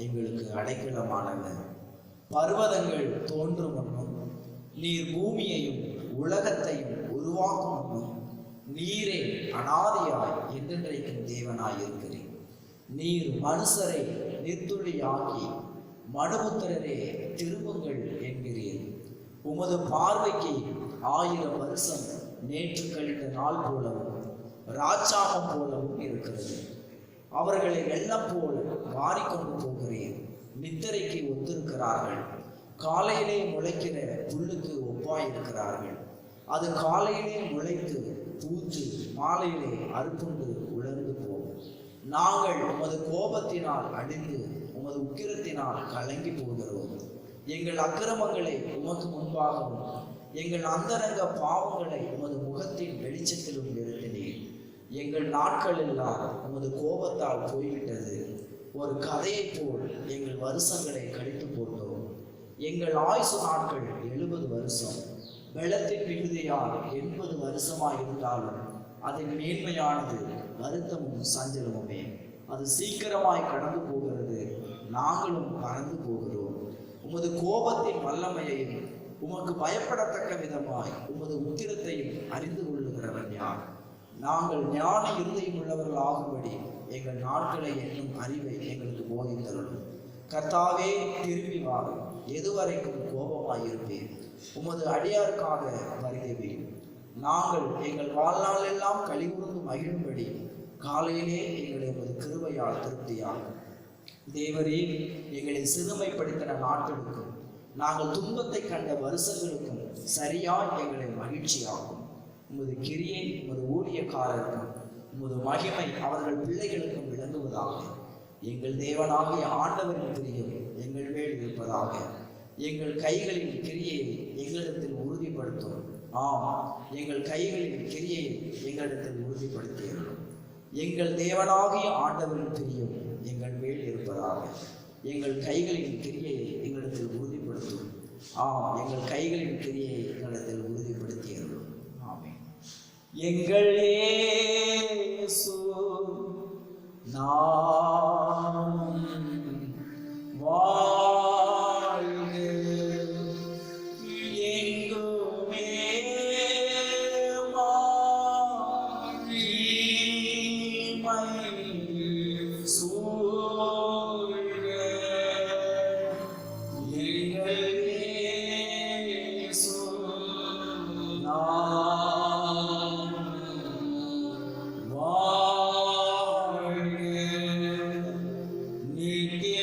எங்களுக்கு அடைக்கலமானவர். பர்வதங்கள் தோன்றும் முன்னும் நீர் பூமியையும் உலகத்தையும் உருவாக்கும் முன்னும் நீரே அனாதியாய் என்றென்றைக்கும் தேவனாய் இருக்கிறேன். நீர் மனுஷரை நிர்த்துளியாக்கி மனுபுத்திரரே திரும்புங்கள் என்கிறீர். உமது பார்வைக்கு 1000 வருஷம் நேற்று கழிந்த நாள் போலவும் ராஜாமம் போலவும் இருக்கிறது. அவர்களை வெள்ளம் போல் மாறிக்கொண்டு போகிறேன். நித்திரைக்கு ஒத்திருக்கிறார்கள். காலையிலே முளைக்கிற புல்லுக்கு ஒப்பாயிருக்கிறார்கள். அது காலையிலே முளைத்து பூத்து மாலையிலே அறுப்புண்டு உலர்ந்து போகும். நாங்கள் உமது கோபத்தினால் அழிந்து உமது உக்கிரத்தினால் கலங்கி போகிறோம். எங்கள் அக்கிரமங்களை உமக்கு முன்பாகவும் எங்கள் அந்தரங்க பாவங்களை உமது முகத்தின் வெளிச்சத்திலும் நிறுத்தினீர். எங்கள் நாட்கள் எல்லாம் உமது கோபத்தால் போய்விட்டது. ஒரு கதையை போல் எங்கள் வருஷங்களை கழித்து போட்டோம். எங்கள் ஆயுசு நாட்கள் 70 வருஷம். வெள்ளத்தின் மிகுதியால் 80 வருஷமாயிருந்தாலும் அதன் மேன்மையானது வருத்தமும் சஞ்சலமுமே. அது சீக்கிரமாய் கடந்து போகிறது, நாங்களும் பறந்து போகிறோம். உமது கோபத்தின் வல்லமையையும் உமக்கு பயப்படத்தக்க விதமாய் உமது உத்திரத்தையும் அறிந்து கொள்ளுகிறவன் யார்? நாங்கள் ஞான இருதயம் உள்ளவர்கள் ஆகும்படி எங்கள் நாட்களை என்னும் அறிவை எங்களுக்கு போதித்தருளும். கர்த்தாவே, திரும்பி வாரும். எதுவரைக்கும் கோபமாயிருப்பேன்? உமது அடியாருக்காக பரிதவியும். நாங்கள் எங்கள் வாழ்நாள் எல்லாம் கழிவுறுந்து மகிழும்படி காலையிலே எங்களை உமது கிருபையால் திருப்தியாகும். தேவரே, எங்களை சிறுமைப்படுத்தின நாட்களுக்கும் நாங்கள் துன்பத்தை கண்ட வருஷங்களுக்கும் சரியாய் எங்களை மகிழ்ச்சியாகும். உமது கிரியை உமது ஊழியக்காரருக்கும் உமது மகிமை அவர்கள் பிள்ளைகளுக்கும் விளங்குவதாக. எங்கள் தேவனாகிய ஆண்டவரின் பிரியம் எங்கள் மேல் இருப்பதாக. எங்கள் கைகளின் கிரியை எங்களிடத்தில் உறுதிப்படுத்தும். ஆம், எங்கள் கைகளின் கிரியை எங்களிடத்தில் உறுதிப்படுத்தியிருக்கும். எங்கள் தேவனாகிய ஆண்டவரின் பிரியம் எங்கள் மேல் இருப்பதாக. எங்கள் கைகளின் கிரியையை எங்களிடத்தில் உறுதிப்படுத்தும். ஆம், எங்கள் கைகளின் கிரியை எங்களிடத்தில் உறுதிப்படுத்தியிருக்கும். ஆமென். எங்கள் இயேசு நாமம் வாழ்க எங்குமே மகிமை சூழ்க. எங்கள் இயேசு நாமம் வாழ்க. நித்திய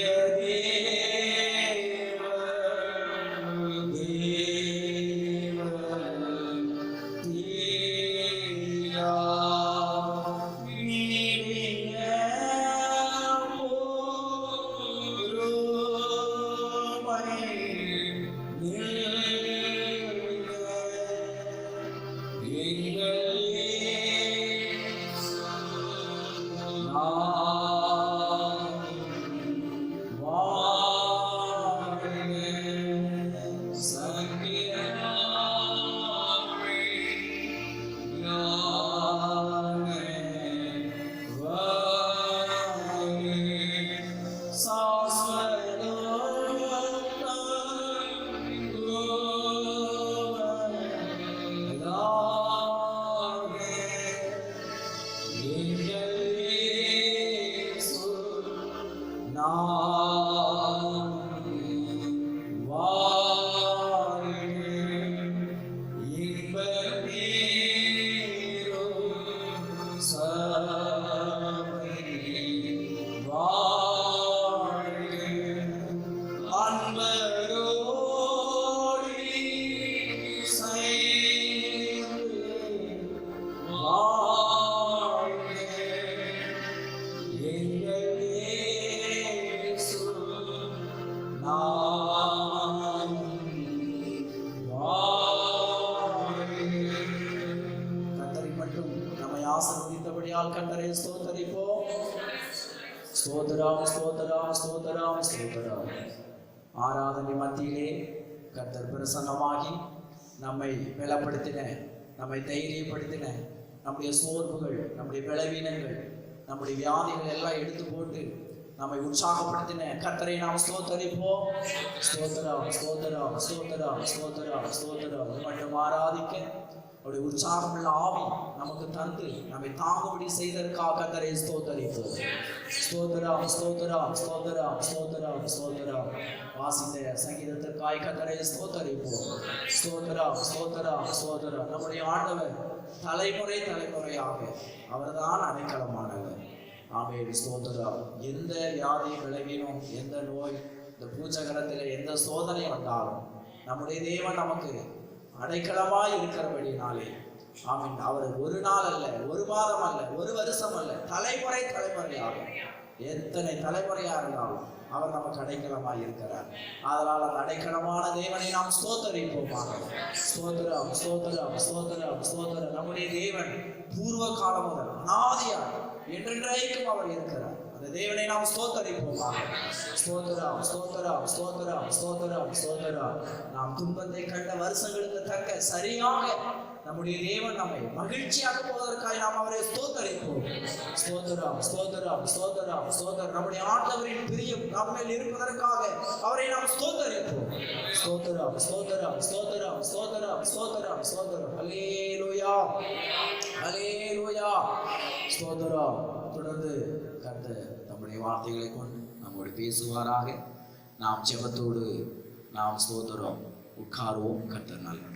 ஸ்தோத்தரிப்போம். ஸ்தோத்திரம் ஸ்தோத்திரம் ஸ்தோத்திரம் ஸ்தோத்திரம். ஆராதனை மத்தியிலே கர்த்தர் பிரசன்னமாகி நம்மை பலப்படுத்தின, நம்மை தைரியப்படுத்தின, நம்முடைய சோர்வுகள், நம்முடைய பலவீனங்கள், நம்முடைய வியாதிகள் எல்லாம் எடுத்து போட்டு நம்மை உற்சாகப்படுத்தின கர்த்தரை நாம் ஸ்தோத்தரிப்போம். ஸ்தோத்திரம் ஸ்தோத்திரம் ஸ்தோத்திரம் ஸ்தோத்திரம் ஸ்தோத்திரம். மட்டும் ஆராதிக்க அவருடைய உற்சாகமுள்ள ஆவி நமக்கு தந்து நம்மை தாங்கும்படி செய்ததற்காக கர்த்தரை ஸ்தோத்தரிப்போம். ஸ்தோத்திரம் ஸ்தோத்திரம் ஸ்தோத்திரம் ஸ்தோத்திரம் ஸ்தோத்திரம். வாசித்த சங்கீதத்திற்காய் கர்த்தரை ஸ்தோத்தரிப்போம். ஸ்தோத்திரம் ஸ்தோத்திரம் ஸ்தோத்திரம். நம்முடைய ஆண்டவர் தலைமுறை தலைமுறையாக அவர்தான் அடைக்கலமானவர். ஆமென். ஸ்தோத்திரம். எந்த வியாதி விளைவினும், எந்த நோய், இந்த பூச்சகரத்தில் எந்த சோதனை வந்தாலும் நம்முடைய தேவன் நமக்கு அடைக்கலமாய் இருக்கிறபடினாலே ஆமென். அவர் ஒரு நாள் அல்ல, ஒரு மாதம் அல்ல, ஒரு வருஷம் அல்ல, தலைமுறை தலைமுறையாக எத்தனை தலைமுறையா இருந்தாலும் அவர் நமக்கு அடைக்கலமாய் இருக்கிறார். அதனால் அந்த அடைக்கலமான தேவனை நாம் ஸ்தோத்தரிப்போமாக. ஸ்தோத்திரம் ஸ்தோத்திரம் ஸ்தோத்திரம் ஸ்தோத்திரம். நம்முடைய தேவன் பூர்வ காலம் முதல் அநாதியார் என்றென்றைக்கும் அவர் இருக்கிறார். அந்த தேவனை நாம் ஸ்தோத்தரிப்போமாக. ஸ்தோத்திரம் ஸ்தோத்திரம் ஸ்தோத்திரம் ஸ்தோத்திரம் ஸ்தோத்திரம். நாம் துன்பத்தை கண்ட வருஷங்களுக்கு தக்க சரியாக நம்முடைய தேவன் நம்மை மகிழ்ச்சியாக போவதற்காக நாம் அவரை ஸ்தோத்தரிப்போம். ஸ்தோத்திரம் ஸ்தோத்திரம் ஸ்தோத்திரம் ஸ்தோத்திரம். நம்முடைய ஆண்டவரின் பிரியம் நம்மில் இருப்பதற்காக அவரை நாம் ஸ்தோத்தரிப்போம். ஸ்தோத்திரம் ஸ்தோத்திரம் ஸ்தோத்திரம் ஸ்தோத்திரம் ஸ்தோத்திரம் ஸ்தோத்திரம். அல்லேலூயா அல்லேலூயா. ஸ்தோத்திரம். தொடர்ந்து கர்த்தர் நம்முடைய வார்த்தைகளை கொண்டு நம்மோடு பேசுவாராக. நாம் ஜெபத்தோடு நாம் ஸ்தோத்திரம் உட்காருவோம். கர்த்தர் நல்லவர்.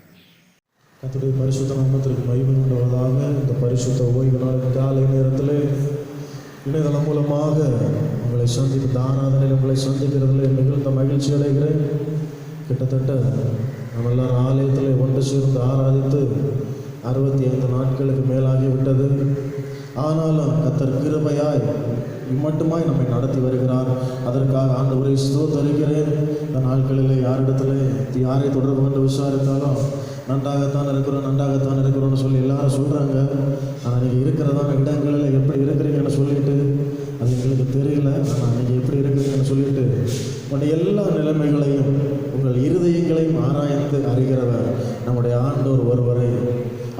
கர்த்தருடைய பரிசுத்த நாமத்திற்கு மகிமை உண்டாவதாக. இந்த பரிசுத்த ஓய்வு நாள் காலை நேரத்தில் இணையதளம் மூலமாக உங்களை சந்தித்து ஆராதனையில் உங்களை சந்திக்கிறதுல மிகுந்த மகிழ்ச்சி அடைகிறேன். கிட்டத்தட்ட நம்ம எல்லாரும் ஆலயத்தில் ஒன்று சேர்ந்து ஆராதித்து 65 நாட்களுக்கு மேலாகிவிட்டது. ஆனாலும் கர்த்தர் கிருபையாய் இம்மட்டுமாய் நம்மை நடத்தி வருகிறார். அதற்காக ஆண்டவரை ஸ்தோத்தரிக்கிறேன். இந்த நாட்களில் யாரை தொடர்பு கொண்டு விசாரித்தாலும் நன்றாகத்தான் இருக்கிறோம்னு சொல்லி எல்லாரும் சொல்கிறாங்க. ஆனால் நீங்கள் இருக்கிறதான இடங்களில் எப்படி இருக்கிறீங்கன்னு சொல்லிட்டு அது எங்களுக்கு தெரியல. ஆனால் நீங்கள் எப்படி இருக்கிறீங்கன்னு சொல்லிட்டு உங்களுடைய எல்லா நிலைமைகளையும் உங்கள் இருதயங்களையும் ஆராய்ந்து அறிகிறவர் நம்முடைய ஆண்டவர் ஒருவரை.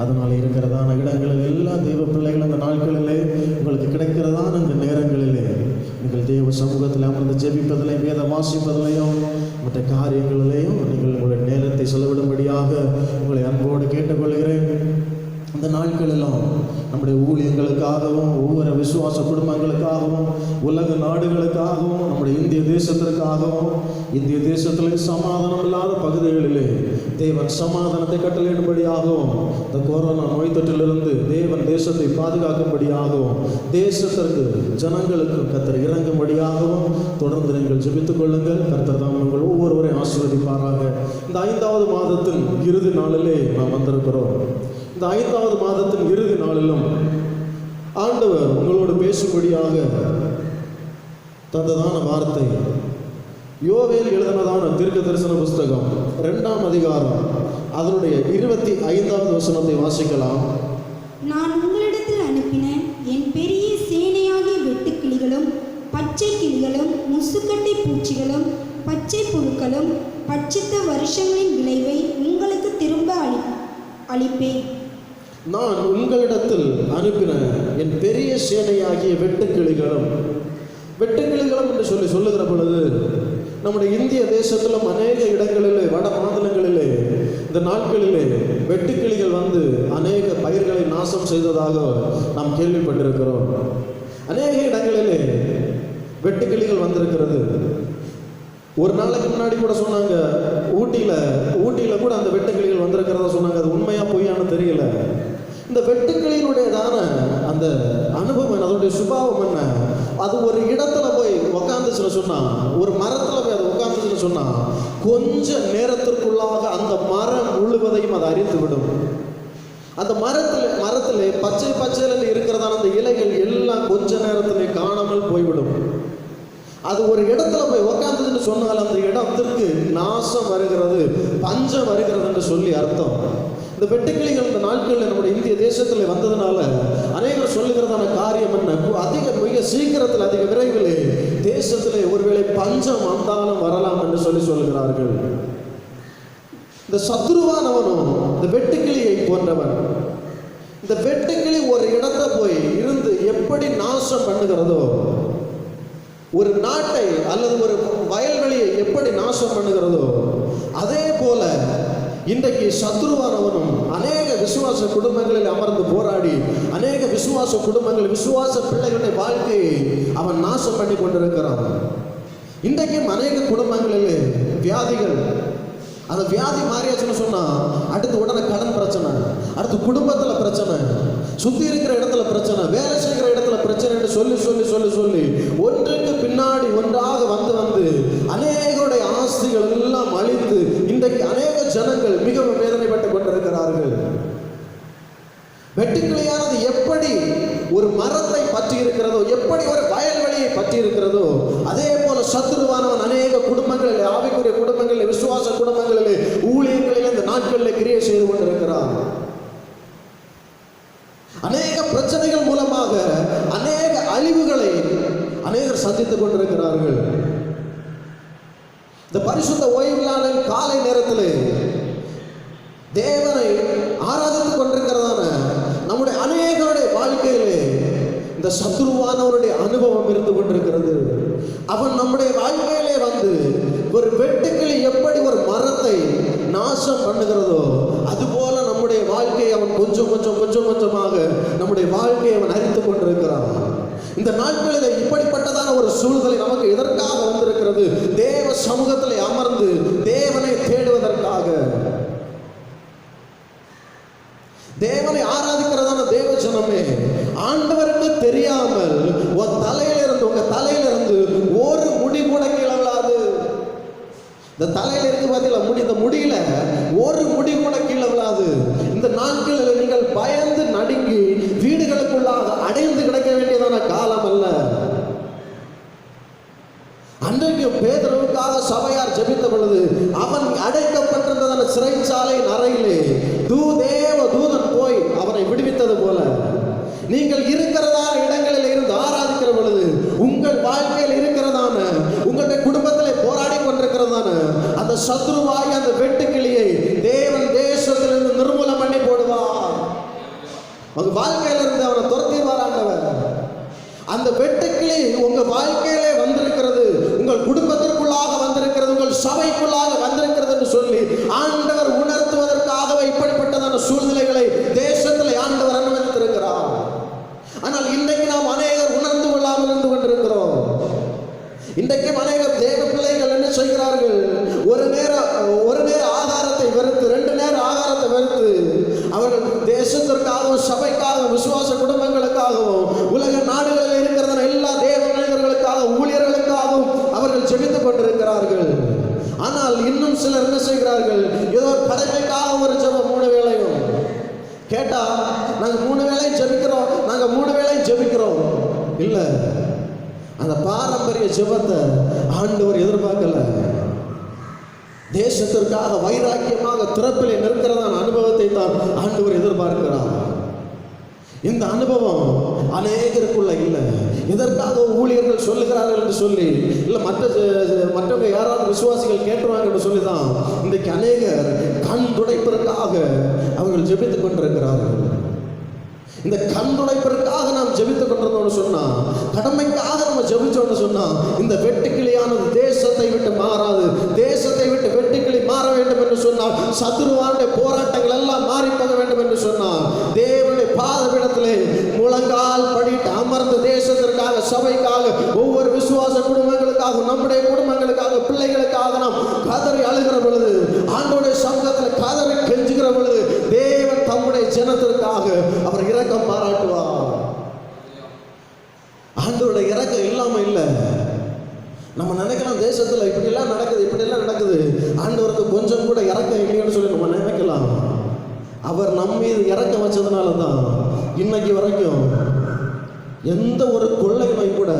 அதனால் இருக்கிறதான இடங்களில் எல்லா தெய்வ பிள்ளைகளும் அந்த நாட்களிலே உங்களுக்கு கிடைக்கிறதான அந்த நேரங்களிலே நீங்கள் தெய்வ சமூகத்தில் அமர்ந்து ஜெபிப்பதிலையும் வேத வாசிப்பதிலையும் மற்ற காரியங்களிலேயும் நீங்கள் உங்களுடைய நேரத்தை செலவிடும்படியாக உங்களை அன்போடு கேட்டுக்கொள்கிறேன். இந்த நாட்களெல்லாம் நம்முடைய ஊழியங்களுக்காகவும் ஒவ்வொரு விசுவாச குடும்பங்களுக்காகவும் உலக நாடுகளுக்காகவும் நம்முடைய இந்திய தேசத்திற்காகவும் இந்திய தேசத்திலே சமாதானம் இல்லாத பகுதிகளிலே தேவன் சமாதானத்தை கட்டளையிடும்படியாகவும் இந்த கொரோனா நோய் தொற்றிலிருந்து தேவன் தேசத்தை பாதுகாக்கும்படியாகவும் தேசத்திற்கு ஜனங்களுக்கு கர்த்தர் இறங்கும்படியாகவும் தொடர்ந்து நீங்கள் ஜெபித்துக் கொள்ளுங்கள். கர்த்தர் தான் உங்கள் ஒவ்வொருவரையும் ஆசீர்வதிப்பாராக. இந்த 5வது மாதத்தின் இறுதி நாளிலே நாம் வந்திருக்கிறோம். இந்த 5வது மாதத்தின் இறுதி நாளிலும் ஆண்டவர் உங்களோடு பேசும்படியாக தந்ததான வார்த்தை யோவேல் எழுதினதான தீர்க்க தரிசன புஸ்தகம் 2ஆம் அதிகாரம் அதனுடைய 25வது வசனத்தை வாசிக்கலாம். நான் உங்களிடத்தில் அனுப்பின என் பெரிய சேனையாகிய வெட்டுக்கிளிகளும் பச்சை கிளிகளும் முசுக்கட்டை பூச்சிகளும் பச்சை புழுக்களும் பட்சித்த வருஷங்களின் விளைவை உங்களுக்கு திரும்ப அளிப்பேன். நான் உங்களிடத்தில் அனுப்பின என் பெரிய சேனையாகிய வெட்டுக்கிளிகளும் என்று சொல்லுகிற பொழுது நம்முடைய இந்திய தேசத்திலும் அநேக இடங்களிலே வட மாநிலங்களிலே இந்த நாட்களிலே வெட்டுக்கிளிகள் வந்து அநேக பயிர்களை நாசம் செய்ததாக நாம் கேள்விப்பட்டிருக்கிறோம். அநேக இடங்களிலே வெட்டுக்கிளிகள் வந்திருக்கிறது. ஒரு நாளைக்கு முன்னாடி கூட சொன்னாங்க ஊட்டியில் கூட அந்த வெட்டுக்கிளிகள் வந்திருக்கிறதா சொன்னாங்க. அது உண்மையா பொய்யான்னு தெரியல. இந்த வெட்டுக்கிளியினுடையதான அந்த அனுபவம் என்ன, அதோடைய சுபாவம் என்ன, அது ஒரு இடத்துல போய் உக்காந்துச்சுன்னு சொன்னா, ஒரு மரத்துல போய் அது உட்காந்துச்சுன்னு சொன்னா கொஞ்ச நேரத்திற்குள்ளாக அந்த மரம் முழுவதையும் அதை அரித்து விடும். அந்த மரத்திலே பச்சையில் இருக்கிறதான அந்த இலைகள் எல்லாம் கொஞ்ச நேரத்திலே காணாமல் போய்விடும். அது ஒரு இடத்துல போய் உக்காந்துன்னு சொன்னால் அந்த இடத்திற்கு நாசம் வருகிறது, பஞ்சம் வருகிறது என்று சொல்லி அர்த்தம். இந்த வெட்டுக்கிளிகள் இந்த நாட்களில் நம்முடைய இந்திய தேசத்தில் வந்ததுனால அநேகர் சொல்லுகிறதான காரியம் என்ன, மிக சீக்கிரத்தில் அதிக விரைவில் தேசத்திலே ஒருவேளை பஞ்சம் வந்தாலும் வரலாம் என்று சொல்லுகிறார்கள். இந்த சத்ருவானவனும் இந்த வெட்டுக்கிளியை போன்றவன். இந்த வெட்டுக்கிளி ஒரு இடத்தை போய் இருந்து எப்படி நாசம் பண்ணுகிறதோ, ஒரு நாட்டை அல்லது ஒரு வயல்வெளியை எப்படி நாசம் பண்ணுகிறதோ, அதே போல இன்றைக்கு சத்ருவானவனும் அநேக விசுவாச குடும்பங்களில் அமர்ந்து போராடி அநேக விசுவாச குடும்பங்கள், விசுவாச பிள்ளைகளுடைய வாழ்க்கையை அவன் நாசம் பண்ணி கொண்டிருக்கிறான். இன்றைக்கும் அநேக குடும்பங்களில் வியாதிகள், அந்த வியாதி மாறியாச்சுன்னு சொன்னா அடுத்து உடனே கடன் பிரச்சனை, அடுத்து குடும்பத்துல பிரச்சனை, சுத்தி இருக்கிற இடத்துல பிரச்சனை, வேலை செய்கிற இடத்துல பிரச்சனை சொல்லி சொல்லி சொல்லி சொல்லி ஒன்றுக்கு பின்னாடி ஒன்றாக வந்து வந்து அநேகருடைய ஆஸ்திகள் எல்லாம் அழிந்து இன்றைக்கு அநேக ஜனங்கள் மிகவும் வேதனைப்பட்டு கொண்டிருக்கிறார்கள். வெட்டுக்கிளியானது எப்படி ஒரு மரத்தை பற்றி இருக்கிறதோ, எப்படி ஒரு வயல்வெளியை பற்றி இருக்கிறதோ, அதே போல சத்துருவானவன் அநேக குடும்பங்களில், ஆவிக்குரிய குடும்பங்களில், விசுவாச குடும்பங்களில், ஊழியர்களில் இந்த நாட்களில் கிரியை செய்து கொண்டிருக்கிறார். அநேக பிரச்சனைகள் மூலமாக அநேக அழிவுகளை அநேகர் சந்தித்துக் கொண்டிருக்கிறார்கள். இந்த பரிசுத்த ஓய்வு நாளின் காலை நேரத்தில் தேவனை ஆராதித்துக் கொண்டிருக்கிறதான நம்முடைய அநேகருடைய வாழ்க்கையிலே இந்த சத்ருவானவருடைய அனுபவம் இருந்து கொண்டிருக்கிறது. அவன் நம்முடைய வாழ்க்கையிலே வந்து ஒரு வெட்டுக்கிளி எப்படி ஒரு மரத்தை நாசம் பண்ணுகிறதோ அதுபோல நம்முடைய வாழ்க்கையை அவன் கொஞ்சம் கொஞ்சம் கொஞ்சம் கொஞ்சமாக நம்முடைய வாழ்க்கையை அவன் அரித்துக் கொண்டிருக்கிறான். இந்த நாட்களில் இப்படிப்பட்டதான ஒரு சூழ்நிலை நமக்கு எதற்காக வந்திருக்கிறது? தேவ சமூகத்தில் அமர்ந்து தேவனை தேடுவதற்காக, தேவனை ஆராதிக்கிறதான தேவ ஜனமே, ஆண்டவருக்கு தெரியாமல் உங்க தலையிலிருந்து ஒரு முடி கூட கீழவிடாது. இந்த தலையில இருக்கு பார்த்தீங்களா முடி, இந்த முடியில ஒரு முடி கூட கீழே விழாது. இந்த நாட்களில் நீங்கள் பயந்து நடுங்கி வீடுகளுக்குள்ளாக அடைந்து கிடக்க வேண்டியதான காலம் அல்ல. அன்றைக்கு பேதுருவுக்காக சபையார் ஜெபித்த பொழுது அவன் அடைக்கப்பட்டிருந்ததான சிறைச்சாலையின் அறையிலே தேவ தூதன் போய் அவனை விடுவித்தது போல நீங்கள் இருக்கிறதான இடங்களில் இருந்து ஆராதிக்கிற பொழுது உங்கள் வாழ்க்கையில் இருக்கிறதான, உங்களுடைய குடும்பத்திலே போராடி கொண்டிருக்கிறதான அந்த சத்ருவாய் அந்த வெட்டுக்கிளியை தேவன் தேசத்திலிருந்து நிர்மூலம் பண்ணி போடுவார். உங்க வாழ்க்கையிலிருந்து அவனை துரத்தி வராண்டவர். அந்த வெட்டுக்கிளி உங்க வாழ்க்கையிலே வந்திருக்கிறது, உங்கள் குடும்பத்திற்குள்ளாக வந்திருக்கிறது, உங்கள் சபைக்குள்ளாக வந்திருக்கிறது என்று சொல்லி ஆண்டவர் உணர்த்துவதற்காகவே இப்படிப்பட்டதான சூழ்நிலைகளை தேசத்தில் ஆண்டவர் அனுமதித்திருக்கிறார். ஆனால் இன்றைக்கு நாம் அநேகர் உணர்ந்து கொள்ளாமல் இருந்து கொண்டிருக்கிறோம். இன்றைக்கும் அநேகர் தேவ பிள்ளைகள் என்ன செய்கிறார்கள்? ஒரு நேர ஆகாரத்தை வெறுத்து, 2 நேர ஆகாரத்தை வெறுத்து அவர்கள் தேசத்திற்காகவும் சபைக்காகவும் விசுவாச குடும்பங்களுக்காகவும் உலக நாடுகளில் இருக்கிறதான எல்லா தேவ மனிதர்களுக்காகவும் ஊழியர்களுக்காகவும் அவர்கள் ஜெபித்துக் கொண்டிருக்கிறார்கள். ஆனால் இன்னும் சிலர் என்ன செய்கிறார்கள்? ஏதோ கடமைக்காக ஒரு ஜெபம் 3 வேளையும் கேட்டா நாங்க 3 வேளையும் ஜெபிக்கிறோம், நாங்க 3 வேளையும் ஜெபிக்கிறோம். இல்ல, அந்த பாரம்பரிய ஜெபத்தை ஆண்டவர் எதிர்பார்க்கல. தேசத்திற்காக வைராக்கியமாக திறப்பிலே நிற்கிறதான அனுபவத்தை தான் ஆண்டவர் எதிர்பார்க்கிறார். இந்த அனுபவம் அநேகருக்குள்ள இல்லை. எதற்காக ஊழியர்கள் சொல்லுகிறார்கள் என்று சொல்லி இல்லை, மற்றவங்க யாராவது விசுவாசிகள் கேட்டுருவாங்க என்று சொல்லி தான் இன்றைக்கு அநேகர் கண் துடைப்பதற்காக அவர்கள் ஜெபித்துக் கொண்டிருக்கிறார்கள். இந்த கண் துடைப்பதற்காக நாம் ஜெபித்துக் கொண்டிருந்தோம்னு சொன்னா, கடமைக்காக நம்ம ஜெபிச்சோம்னு சொன்னா, இந்த வெட்டுக்கிளியானது தேசத்தை விட்டு மாறாது. தேசத்தை விட்டு வெட்டுக்கிளி மாற வேண்டும் என்று சொன்னால், சத்துருவானுடைய போராட்டங்கள் எல்லாம் மாறி போக வேண்டும் என்று சொன்னால், தேவனுடைய பாதபீடத்திலே முழங்கால் படிட்டு அமர்ந்து தேசத்திற்காக, சபைக்காக, ஒவ்வொரு விசுவாச குடும்பங்களுக்காக, நம்முடைய குடும்பங்களுக்காக, பிள்ளைகளுக்காக நாம் கதறி அழுகிற பொழுது, ஆண்டவருடைய சமூகத்தில் கதறி கெஞ்சுகிற பொழுது, தேவன் தம்முடைய ஜனத்திற்காக அவர் இரக்கம் பாராட்டுவார். ஆண்டவருடைய இரக்கம் இல்லாம இல்லை. நம்ம நினைக்கலாம் தேசத்துல இப்படியெல்லாம் நடக்குது, ஆண்டவருக்கு கொஞ்சம் கூட இரக்கம் இல்லைன்னு சொல்லி நம்ம நினைக்கலாம். அவர் நம்ம மீது இரக்கம் வச்சதுனால தான் இன்னைக்கு வரைக்கும் எந்த ஒரு கொள்ளை நோய் கூட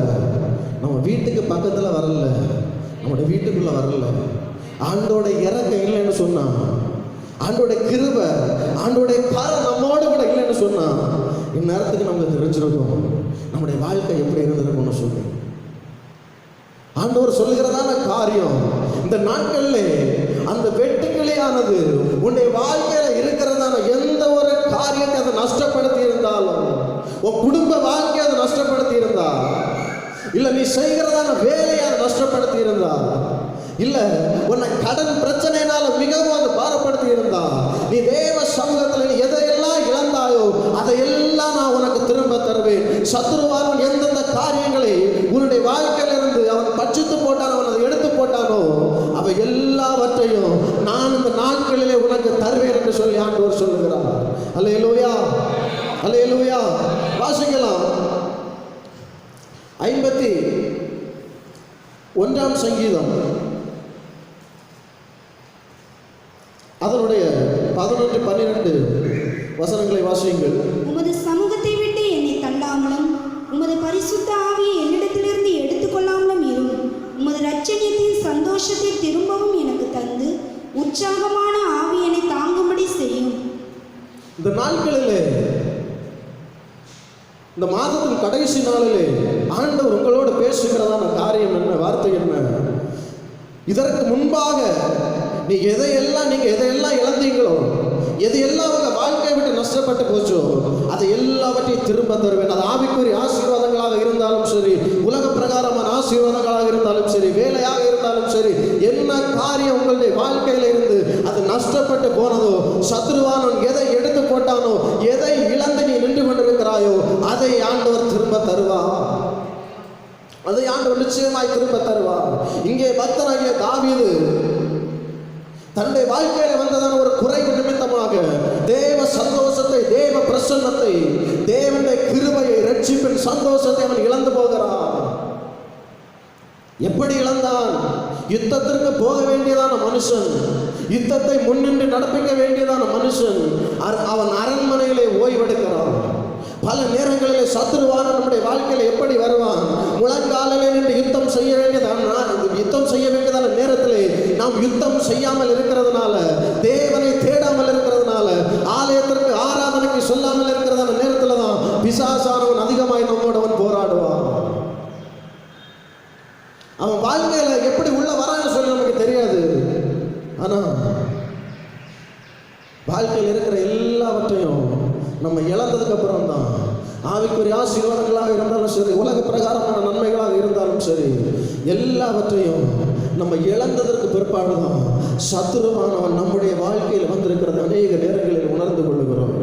நம்ம வீட்டுக்கு பக்கத்தில் வரல, நம்முடைய வீட்டுக்குள்ள வரல. ஆண்டோட இரக்கம் இல்லைன்னு சொன்னா ஆண்டோடைய கிருபை, ஆண்டோடைய காலம் நம்மோடு கூட இல்லைன்னு சொன்னா இந்நேரத்துக்கு நமக்கு தெரிஞ்சிருக்கும் நம்முடைய வாழ்க்கை எப்படி இருந்திருக்கும்னு சொல்லி. ஆண்டவர் சொல்லுகிறதான காரியம் இந்த நாட்கள்ல அந்த வெட்டுக்கிளியானது உன்னுடைய வாழ்க்கையில இருக்கிறதான எந்த ஒரு காரியத்தை அதை நஷ்டப்படுத்தி இருந்தாலும், உன் குடும்ப வாழ்க்கையை அதை நஷ்டப்படுத்தி இருந்தா, இல்ல நீ செய்கிறதான வேலையை அதை நஷ்டப்படுத்தி இருந்தா, இல்ல உன்னை கடன் பிரச்சனையினால மிகவும் அது பாரப்படுத்தி இருந்தா, நீ தேவ சமூகத்தில் நீ எதையெல்லாம் இழந்தாயோ அதையெல்லாம் நான் உனக்கு திரும்ப தருவேன். சத்துருவானவன் எந்தெந்த காரியங்களை உன்னுடைய வாழ்க்கையிலிருந்து அவன் பட்சித்து போட்டானோ, அவன் அதை எடுத்து போட்டானோ, அவை எல்லாவற்றையும் நான் இந்த நாட்களிலே உனக்கு தருவேன் என்று சொல்லி ஆண்டவர் சொல்லுகிறார். அல்லேலூயா, அல்லேலூயா. வாசிக்கலாம் 51ஆம் சங்கீதம் அதனுடைய 11, 12 வசனங்களை வாசியுங்கள். உமது சமூகத்தை விட்டு என்னை தள்ளாமலும் உமது பரிசுத்த ஆவியை என்னிடத்திலிருந்து எடுத்துக்கொள்ளாமலும் இரும். உமது இரட்சணியத்தின் சந்தோஷத்தை திரும்பவும் எனக்கு தந்து உற்சாகமான ஆவி என்னை தாங்கும்படி செய்யும். இந்த நாட்களிலே, இந்த மாதத்தின் கடைசி நாளிலே ஆண்டவர் உங்களோடு பேசுகிறதான காரியம் என்ன, வார்த்தை என்ன? இதற்கு முன்பாக நீங்க எதையெல்லாம் இழந்தீங்களோ, எதையெல்லாம் உங்க வாழ்க்கையை விட்டு நஷ்டப்பட்டு போச்சோ, அதை எல்லாவற்றையும் திரும்ப தருவேன். அது ஆவிக்குரிய ஆசீர்வாதங்களாக இருந்தாலும் சரி, உலக பிரகாரமான ஆசீர்வாதங்களாக இருந்தாலும் சரி, வேலையாக இருந்தாலும் சரி, என்ன காரியம் உங்களுடைய வாழ்க்கையில இருந்து அது நஷ்டப்பட்டு போனதோ, சத்ருவானவன் எதை எடுத்து போட்டானோ, எதை இழந்து நீ நின்று கொண்டிருக்கிறாயோ, அதை ஆண்டவர் திரும்ப தருவார். அதை ஆண்டவர் நிச்சயமாய் திரும்ப தருவார். இங்கே பக்தனாகிய தாவீது தன்னுடைய வாழ்க்கையில வந்ததான ஒரு குறைவு நிமித்தமாக தேவ சந்தோஷத்தை, தேவ பிரசன்னத்தை, தேவனுடைய கிருபையை, ரட்சிப்பின் சந்தோஷத்தை அவன் இழந்து போகிறான். எப்படி இழந்தான்? யுத்தத்திற்கு போக வேண்டியதான மனுஷன், யுத்தத்தை முன்னின்று நடப்பிக்க வேண்டியதான மனுஷன், அவன் அரண்மனையிலே ஓய்வெடுக்கிறான். பல நேரங்களிலே சத்துருவான நம்முடைய வாழ்க்கையில எப்படி வருவான்? முழங்காலிலே நின்று யுத்தம் செய்ய வேண்டியதான நேரத்திலே நாம் யுத்தம் செய்யாமல் இருக்கிறதுனால, தேவனை தேடாமல் இருக்கிறதுனால, ஆலயத்திற்கு ஆராதனைக்கு சொல்லாமல் இருக்கிறதான நேரத்துல தான் பிசாசானவன் அதிகமாய் நம்மோடவன் போராடுவான். அவன் வாழ்க்கையில எப்படி உள்ள வரான்னு சொல்லி நமக்கு தெரியாது. ஆனா வாழ்க்கையில் இருக்கிற எல்லாவற்றையும் நம்ம இழந்ததுக்கு அப்புறம் தான், ஆவிக்குரிய ஆசீர்வாதங்களாக இருந்தாலும் சரி, உலக பிரகாரமான நன்மைகளாக இருந்தாலும் சரி, எல்லாவற்றையும் நம்ம இழந்ததற்கு பிற்பாடு தான் சத்துருவானவன் நம்முடைய வாழ்க்கையில் வந்திருக்கிறது அநேக நேரங்களில் உணர்ந்து கொள்ளுகிறோம்.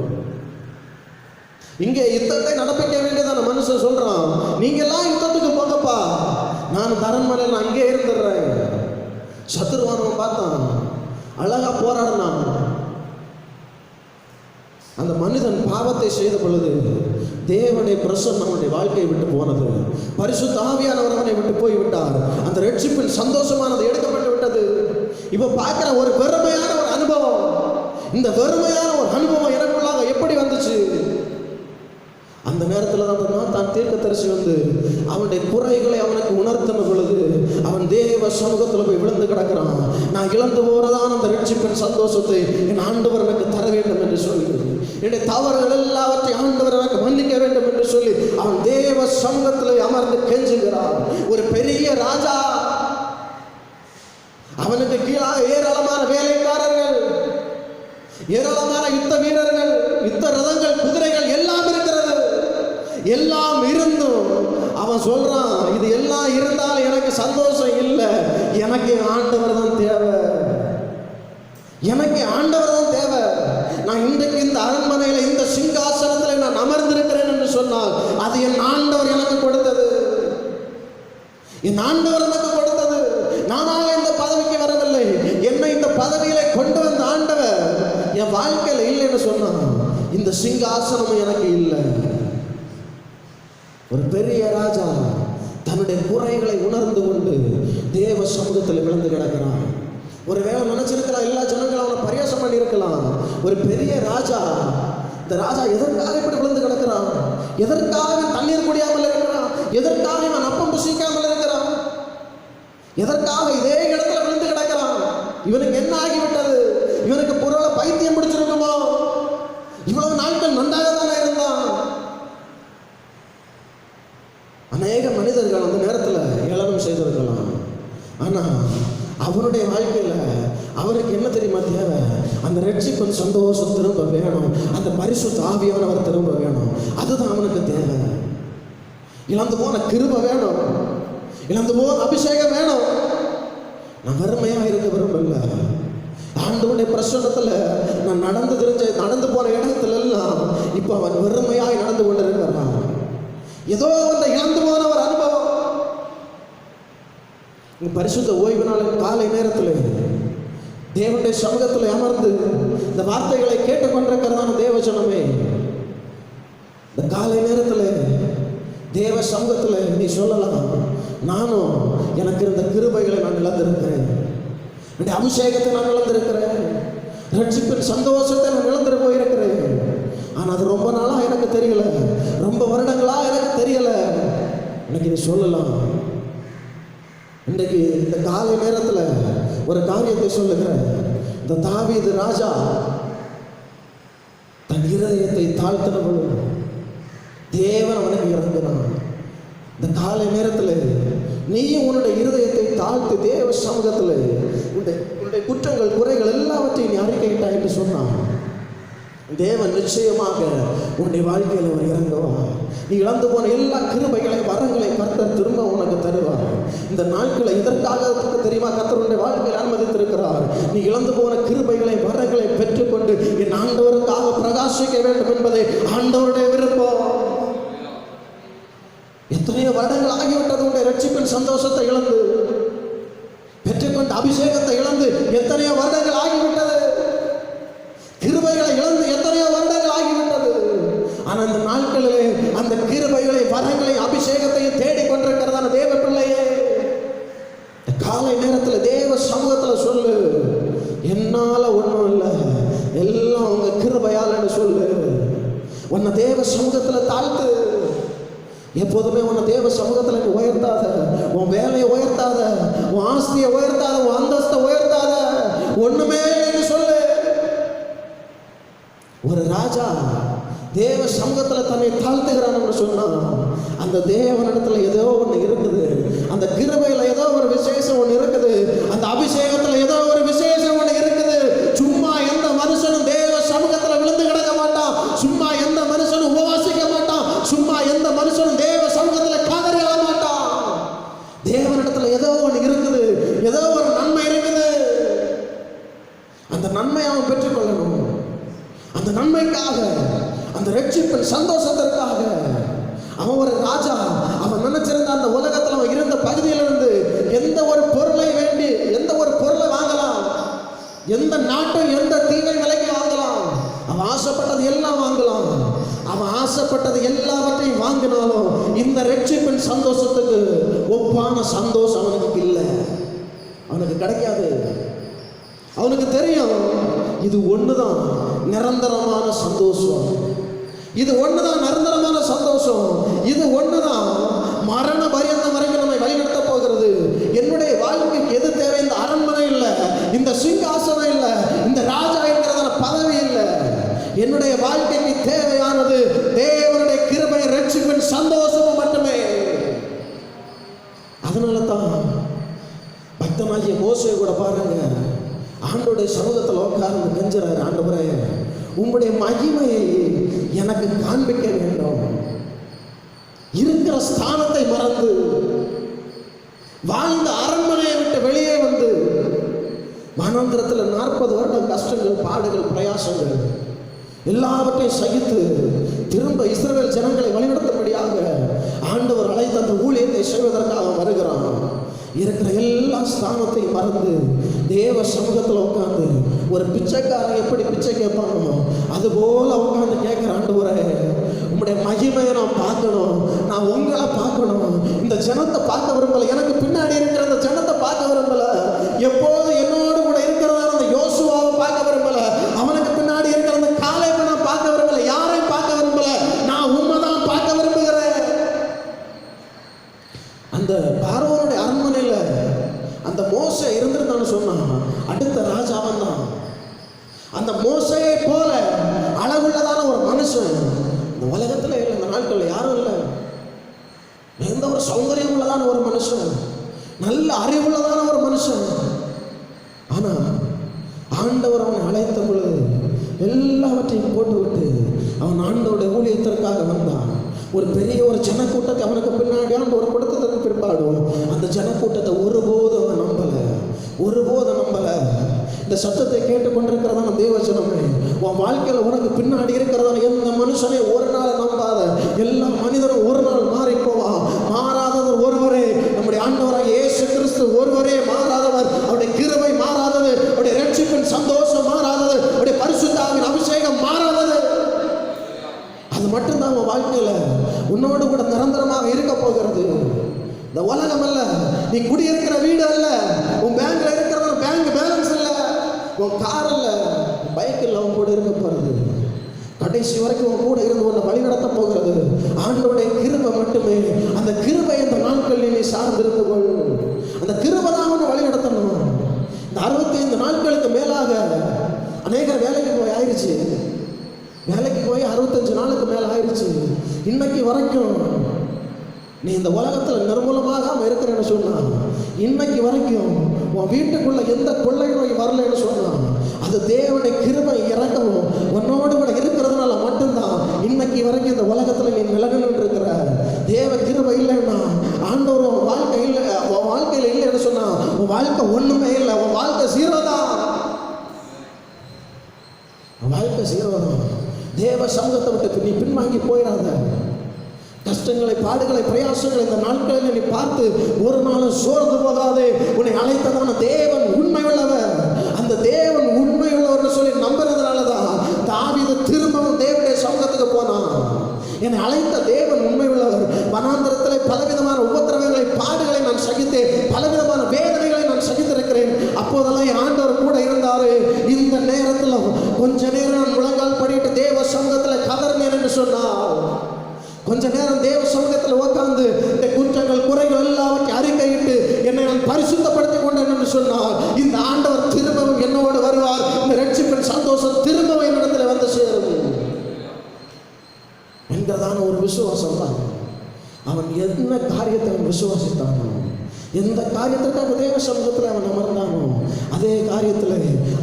இங்கே யுத்தத்தை நடப்பிக்க வேண்டியதான மனுஷன் சொல்றான், நீங்க எல்லாம் யுத்தத்துக்கு போங்கப்பா, நான் அரண்மனையில் அங்கே இருந்துடுறேன். சத்துருவானவன் பார்த்தான், அழகா போராடினான். அந்த மனிதன் பாவத்தை செய்த பொழுது தேவனுடைய பிரசன்னம் அவனுடைய வாழ்க்கையை விட்டு போனது. பரிசுத்த ஆவியானவர் அவனை விட்டு போய்விட்டார். அந்த ரட்சிப்பின் சந்தோஷமானது எடுக்கப்பட்டு விட்டது. இப்ப பார்க்கிற ஒரு வெறுமையான ஒரு அனுபவம், இந்த வெறுமையான ஒரு அனுபவம் எனக்குள்ளாக எப்படி வந்துச்சு? அந்த நேரத்தில் தான் தீர்க்கதரிசி வந்து அவனுடைய குறைகளை அவனுக்கு உணர்த்தின பொழுது அவன் தேவ சமூகத்தில் போய் விழுந்து கிடக்கிறான். நான் இழந்து போறதான அந்த ரட்சிப்பின் சந்தோஷத்தை என் ஆண்டவர் எனக்கு தர வேண்டும் என்று சொல்லி, என்னுடைய தவறுகள் எல்லாவற்றையும் ஆண்டவர் எனக்கு மன்னிக்க வேண்டும் என்று சொல்லி அவன் தேவ சமூகத்தில் அமர்ந்து கெஞ்சுகிறான். ஒரு பெரிய ராஜா, அவனுக்கு கீழாக ஏராளமான வேலைக்காரர்கள், ஏராளமான யுத்த வீரர்கள், யுத்த ரதங்கள், குதிரைகள் எல்லாம் இருக்கிறது. எல்லாம் இருந்தும் அவன் சொல்றான், இது எல்லாம் இருந்தாலும் எனக்கு சந்தோஷம் இல்லை, எனக்கு ஆண்டவர் தான் தேவை, எனக்கு ஆண்டவர் தான் தேவை. நான் இன்றைக்கு இந்த அரண்மனையில இந்த சிங்காசனத்தில் நான் அமர்ந்திருக்கிறேன் என்று சொன்னால் அது என் ஆண்டவர் எனக்கு கொடுத்தது, என் ஆண்டவர் எனக்கு கொடுத்தது. நானாக இந்த பதவிக்கு வரவில்லை, என்னை இந்த பதவியில கொண்டு வந்த ஆண்டவர் என் வாழ்க்கையில இல்லைன்னு சொன்னான். இந்த சிங்காசனம் எனக்கு இல்லை. ஒரு பெரிய ராஜா தன்னுடைய குறைகளை உணர்ந்து கொண்டு தேவ சமூகத்தில் விழுந்து கிடக்கிறான். ஒருவேளை நினைச்சிருக்கலாம், எல்லா ஜனங்களும் அவனை பரியாசம் பண்ணி இருக்கலாம். ஒரு பெரிய ராஜா, இந்த ராஜா எதற்காக இப்படி விழுந்து கிடக்கிறான்? எதற்காக தண்ணீர் குடியாமல் இருக்கிறான்? எதற்காக இவன் அப்பம் புசிக்காமல் இருக்கிறான்? எதற்காக இதே இடத்துல விழுந்து கிடக்கிறான்? இவனுக்கு என்ன ஆகிவிட்டது? இவனுக்கு பொருளை மனிதர்கள் அந்த நேரத்தில் ஏளனம் செய்திருக்கலாம். ஆனால் அவருடைய வாழ்க்கையில் அவருக்கு என்ன தெரியுமா தேவை? அந்த ரட்சிப்பின் சந்தோஷம் திரும்ப வேணும், அந்த பரிசுத்த ஆவியானவர் திரும்ப வேணும். அதுதான் அவனுக்கு தேவை. இழந்து போன கிருபை வேணும், இழந்து போன அபிஷேகம் வேணும். நான் வறுமையாக இருக்க விரும்பல. ஆண்டவனுடைய பிரசன்னத்தில் நான் நடந்து போன இடத்துல எல்லாம் இப்போ அவன் வெறுமையாய் நடந்து கொண்டிருக்கிறான். ஏதோ அந்த இழந்து போன ஒரு அனுபவம். பரிசுத்த ஓய்வு நாள் காலை நேரத்தில் தேவனுடைய சமூகத்தில் அமர்ந்து இந்த வார்த்தைகளை கேட்டுக்கொண்டிருக்கிறதான தேவஜனமே, இந்த காலை நேரத்தில் தேவ சமூகத்தில் நீ சொல்லலாம், நானும் எனக்கு இருந்த கிருபைகளை நான் இழந்திருக்கிறேன், என்னுடைய அபிஷேகத்தை நான் இழந்திருக்கிறேன், ரட்சிப்பின் சந்தோஷத்தை நான் இழந்துட்டு போயிருக்கிறேன். ஆனால் அது ரொம்ப நாளாக எனக்கு தெரியல, ரொம்ப வருடங்களாக எனக்கு தெரியல. இன்னைக்கு நீ சொல்லலாம். இன்றைக்கு இந்த காலை நேரத்தில் ஒரு காரியத்தை சொல்லுகிறேன். இந்த தாவீது ராஜா தன் இருதயத்தை தாழ்த்தின பொழுது தேவன் அவனுக்கு இறங்கினான். இந்த காலை நேரத்தில் நீயும் உன்னுடைய இருதயத்தை தாழ்த்து தேவ சமூகத்தில் உன்னுடைய குற்றங்கள் குறைகள் எல்லாவற்றையும் நீ அறிக்கையிட்டாய் என்று சொன்னான். தேவன் நிச்சயமாக உன்னுடைய வாழ்க்கையில் அவர் இறங்குவார். நீ இழந்து போன எல்லா கிருபைகளை வரங்களை கர்த்தர் திரும்ப உனக்கு தருவார். இந்த நாட்களை இதற்காக தெரியுமா கர்த்தர் உன்னுடைய வாழ்க்கையில் அனுமதித்திருக்கிறார். நீ இழந்து போன கிருபைகளை வரங்களை பெற்றுக்கொண்டு என் ஆண்டவருக்காக பிரகாசிக்க வேண்டும் என்பதை ஆண்டவருடைய விருப்பம். எத்தனையோ வருடங்கள் ஆகிவிட்டது உன்னுடைய ரட்சிப்பின் சந்தோஷத்தை இழந்து, பெற்றுக்கொண்ட அபிஷேகத்தை இழந்து எத்தனையோ வருடங்கள் ஆகிவிட்டது. கிருபைகளை இழந்து எத்தனையோ வருடங்கள் ஆகிவிட்டது. ஆனால் அந்த நாட்களிலே அந்த கிருபைகளை வரங்களை அபிஷேகத்தையும் தேடிக்கொண்டிருக்கிறதான தேவ பிள்ளையே, காலை நேரத்தில் தேவ சமூகத்தில் சொல்லு, என்னால ஒன்றும் இல்லை, எல்லாம் உங்க கிருபையால் சொல்லு. உன்னை தேவ சமூகத்தில் தாழ்த்து. எப்போதுமே உன்னை தேவ சமூகத்தில் நீ உயர்த்தாத, உன் வேலையை உயர்த்தாத, உன் ஆஸ்தியை உயர்த்தாத, உன் அந்தஸ்தை உயர்த்தாத, ஒண்ணுமே இல்லைன்னு சொல்லு. ஒரு ராஜா தேவ சமூகத்தில் தன்னை தாழ்த்துகிறான்னு சொன்னான். அந்த தேவனிடத்துல ஏதோ ஒன்று இருக்குது, அந்த கிருபையில் ஏதோ ஒரு விசேஷம் ஒன்று இருக்குது, அந்த அபிஷேகத்தில் ஏதோ ஒரு விசேஷம் ஒன்று இருக்குது. சும்மா எந்த மனுஷனும் தேவ சமூகத்தில் விழுந்து கிடக்க மாட்டான், சும்மா எந்த மனுஷனும் உபவாசிக்க மாட்டான், சும்மா எந்த மனுஷனும் தேவ சமூகத்தில் காதறி எழ மாட்டான். தேவனிடத்துல ஏதோ ஒன்று இருக்குது, ஏதோ ஒரு நன்மை இருக்குது. அந்த நன்மையை அவன் பெற்றுக்கொள்ளணும். அந்த நன்மைக்காக, அந்த ரட்சிப்பின் சந்தோஷத்திற்காக அவன் ஒரு ராஜா. அவன் நினைச்சிருந்த அந்த உலகத்தில் அவன் இருந்த பகுதியிலிருந்து எந்த ஒரு பொருளை வேண்டி எந்த ஒரு பொருளை வாங்கலாம், எந்த நாட்டை எந்த தீவை விலைக்கு வாங்கலாம், அவன் ஆசைப்பட்டது எல்லாம் வாங்கலாம். அவன் ஆசைப்பட்டது எல்லாவற்றையும் வாங்கினாலும் இந்த ரட்சிப்பின் சந்தோஷத்துக்கு ஒப்பான சந்தோஷம் அவனுக்கு இல்லை, அவனுக்கு கிடைக்காது. அவனுக்கு தெரியும், இது ஒண்ணுதான் நிரந்தரமான சந்தோஷம், இது ஒண்ணுதான் நிரந்தரமான சந்தோஷம், இது ஒண்ணுதான் மரண பரியந்தம் வரைக்கும் நம்மை வழிநடத்த போகிறது. என்னுடைய வாழ்க்கைக்கு எது தேவை? இந்த அரண்மனை இல்லை, இந்த சிங்காசனம் இல்லை, இந்த ராஜா என்கிறதான பதவி இல்லை. என்னுடைய வாழ்க்கைக்கு தேவையானது தேவனுடைய கிருபை, ரட்சிப்பின் சந்தோஷமும் மட்டுமே. அதனால தான் பக்தனாகிய மோசே கூட பாருங்க, ஆண்டோடைய சமூகத்தில் உட்கார்ந்து கெஞ்சுறாரு, ஆண்டவரே உம்முடைய மகிமையை எனக்கு காண்பிக்க வேண்டும். இருக்கிற ஸ்தானத்தை மறந்து வாழ்ந்த அரண்மனையை விட்டு வெளியே வந்து வனாந்திரத்தில் 40 வருடம் கஷ்டங்கள், பாடுகள், பிரயாசங்கள் எல்லாவற்றையும் சகித்து திரும்ப இஸ்ரவேல் ஜனங்களை வழிநடத்தும்படியாக ஆண்டவர் அழைத்த அந்த ஊழியத்தை செய்வதற்காக வருகிறான். இருக்கிற எல்லா ஸ்தானத்தையும் மறந்து தேவ சமூகத்தில் உட்காந்து ஒரு பிச்சைக்காரன் எப்படி பிச்சை கேட்பானோ அதுபோல உட்காந்து கேட்குற, ஆண்டவரே உங்களுடைய மகிமையை நான் பார்க்கணும், நான் உங்களை பார்க்கணும், இந்த ஜனத்தை பார்க்க விரும்பல, எனக்கு பின்னாடி இருக்கிற அந்த ஜனத்தை பார்க்க விரும்பல, எப்போது என்னோடு கூட இருக்கிறதா அந்த யோசுவாவை பார்க்க விரும்பல, அவனுக்கு பின்னாடி இருக்கிற அந்த காலேபை நான் பார்க்க விரும்பல, யாரையும் பார்க்க விரும்பல, நான் உண்மை தான் பார்க்க விரும்புகிறேன். அந்த பார்வோனுடைய அரண்மனையில் அந்த மோசே இருந்திருந்தான்னு சொன்னான், அடுத்த ராஜாவன் தான். அந்த மோசையை போல அழகுள்ளதான ஒரு மனுஷன் இந்த உலகத்தில் இல்லை, இந்த நாட்களில் யாரும் இல்லை. எந்த ஒரு ஒரு சௌந்தரியம் உள்ளதான ஒரு மனுஷன், நல்ல அறிவுள்ளதான ஒரு மனுஷன். ஆனா ஆண்டவர் அவனை அழைத்த பொழுது எல்லாவற்றையும் போட்டுவிட்டு அவன் ஆண்டவருடைய ஊழியத்திற்காக வந்தான். ஒரு பெரிய ஒரு ஜனக்கூட்டத்தை அவனுக்கு பின்னாடி ஆண்டவர் கொடுத்ததற்கு பிற்பாடும் அந்த ஜனக்கூட்டத்தை ஒருபோதும் அவன் நம்பல. இந்த சத்தத்தை கேட்டுக்கொண்டிருக்கிறதான தேவஜனமே, உன் வாழ்க்கையில் உனக்கு பின்னாடி இருக்கிறதான எந்த மனுஷனை ஒரு நாள் நம்பாத. எல்லா மனிதரும் ஒரு நாள் மாறி போவான். மாறாதவர் ஒருவரே, நம்முடைய ஆண்டவராகிய இயேசு கிறிஸ்து ஒருவரே மாறாதவர். அவருடைய கிருபை மாறாதது, அவருடைய ரட்சிப்பின் சந்தோஷம் மாறாதது, அவருடைய பரிசுத்த ஆவியின் அபிஷேகம் மாறாதது. அது மட்டும்தான் உன் வாழ்க்கையில உன்னோடு கூட நிரந்தரமாக இருக்க போகிறது. இந்த உலகம் அல்ல, நீ குடியிருக்கிற வீடு அல்ல, உன் பேங்க்ல இருக்கிற பேங்க் பேலன்ஸ் இல்ல, உன் கார் அல்ல, பைக் இல்ல, உன் கூட இருக்க போறது. கடைசி வரைக்கும் உன் கூட இருந்து உன்னை வழி நடத்த போகிறது ஆண்டவருடைய கிருபை மட்டுமே. அந்த கிருபை இந்த நாட்களில் நீ சார்ந்திருந்து கொள். அந்த கிருபை தான் உன்னை வழி நடத்தணும். இந்த 65 நாட்களுக்கு மேலாக அநேகர் வேலைக்கு போய் ஆயிடுச்சு. வேலைக்கு போய் 65 நாளுக்கு மேலே ஆயிடுச்சு. இன்னைக்கு வரைக்கும் நீ இந்த உலகத்தில் நிர்மூலமாக இருக்கிறேன்னு சொன்னா, இன்னைக்கு வரைக்கும் உன் வீட்டுக்குள்ள எந்த கொள்ளை நோய் வரலன்னு சொன்னா, அது தேவனுடைய கிருபை இறக்கவும் உன்னோடு கூட இருக்கிறதுனால மட்டும்தான் இன்னைக்கு வரைக்கும் இந்த உலகத்தில் நீ நிலநின்று இருக்கிற. தேவ கிருபை இல்லைன்னா, ஆண்டவர் உன் வாழ்க்கை இல்லை, உன் வாழ்க்கையில் இல்லைன்னு சொன்னா உன் வாழ்க்கை ஒண்ணுமே இல்லை, உன் வாழ்க்கை ஜீரோ தான். வாழ்க்கை ஜீரோ தான். தேவ சமூகத்தை விட்டு நீ பின்வாங்கி போயிடாத. கஷ்டங்களை, பாடுகளை, பிரயாசங்களை இந்த நாட்களில் நீ பார்த்து ஒரு நாளும் சோர்ந்து போகாதே. உன்னை அழைத்ததான தேவன் உண்மை உள்ளவர். அந்த தேவன் உண்மை உள்ளவர்னு சொல்லி நம்புறதுனாலதான் தாவீது திரும்பவும் தேவனுடைய சமூகத்துக்கு போனான். என்னை அழைத்த தேவன் உண்மை உள்ளவர். வனாந்தரத்தில் பலவிதமான உபத்திரவங்களை, பாடுகளை நான் சகித்தேன், பலவிதமான வேதனைகளை நான் சகித்திருக்கிறேன். அப்போதெல்லாம் என் ஆண்டவர் கூட இருந்தாரு. இந்த நேரத்தில் கொஞ்ச நேரம் நான் முழங்கால் படிட்டு தேவ சமூகத்தில் கதறினேன் என்று சொன்னால், கொஞ்ச நேரம் தேவ சமூகத்தில் உட்கார்ந்து இந்த குற்றங்கள், குறைகள் எல்லாவற்றையும் அறிக்கையிட்டு என்னை நான் பரிசுத்தப்படுத்திக் கொண்டேன் என்று சொன்னால், இந்த ஆண்டவர் திரும்பவும் என்னோடு வருவார். இந்த ரட்சிப்பின் சந்தோஷம் திரும்பவும் என்னிடத்தில் வந்து சேரும் என்கிறதான ஒரு விசுவாசம் தான். அவன் என்ன காரியத்தை அவன் விசுவாசித்தானோ, எந்த காரியத்திற்காக தேவ சமூகத்தில் அவன் அமர்ந்தானோ, அதே காரியத்தில்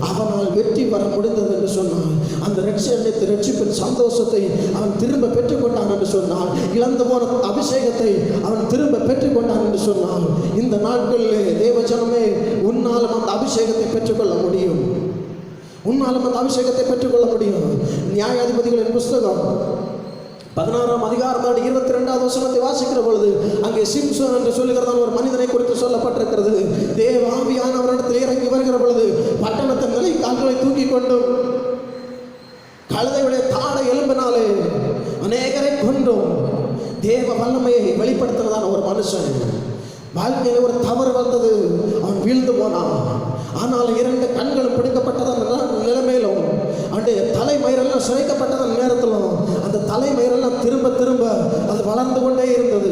அவனால் வெற்றி பெற முடிந்தது என்று சொன்னான். அந்த ரட்சிப்பின் சந்தோஷத்தை அவன் திரும்ப பெற்றுக்கொண்டான் என்று சொன்னான். இழந்து போன அபிஷேகத்தை அவன் திரும்ப பெற்றுக்கொண்டான் என்று சொன்னான். இந்த நாட்களிலே தேவஜனமே, உன்னாலும் அந்த அபிஷேகத்தை பெற்றுக்கொள்ள முடியும். உன்னாலும் அந்த அபிஷேகத்தை பெற்றுக்கொள்ள முடியும். நியாயாதிபதிகளின் புஸ்தகம் 16ஆம் அதிகாரம் 22வது வசனத்தை வாசிக்கிற பொழுது அங்கே சிம்சோன் என்று சொல்லுகிறதான ஒரு மனிதனை குறித்து சொல்லப்பட்டிருக்கிறது. தேவ ஆவியானவரிடத்தில் இறங்கி வருகிற பொழுது பட்டணத்தின் நிலை கால்களை தூக்கி கொண்டும் கழுதையுடைய தாடை எலும்பினாலே அநேகரை கொண்டும் தேவ வல்லமையை வெளிப்படுத்தினதான ஒரு மனுஷன். வாழ்க்கையில் ஒரு தவறு வந்தது, அவன் வீழ்ந்து போனான். ஆனால் 2 கண்களும் பிடிக்கப்பட்டதான நிலைமையிலும், அவனுடைய தலைமயிரெல்லாம் சுரைக்கப்பட்டதன் நேரத்திலும் அந்த தலைமயிரெல்லாம் திரும்ப திரும்ப அது வளர்ந்து கொண்டே இருந்தது.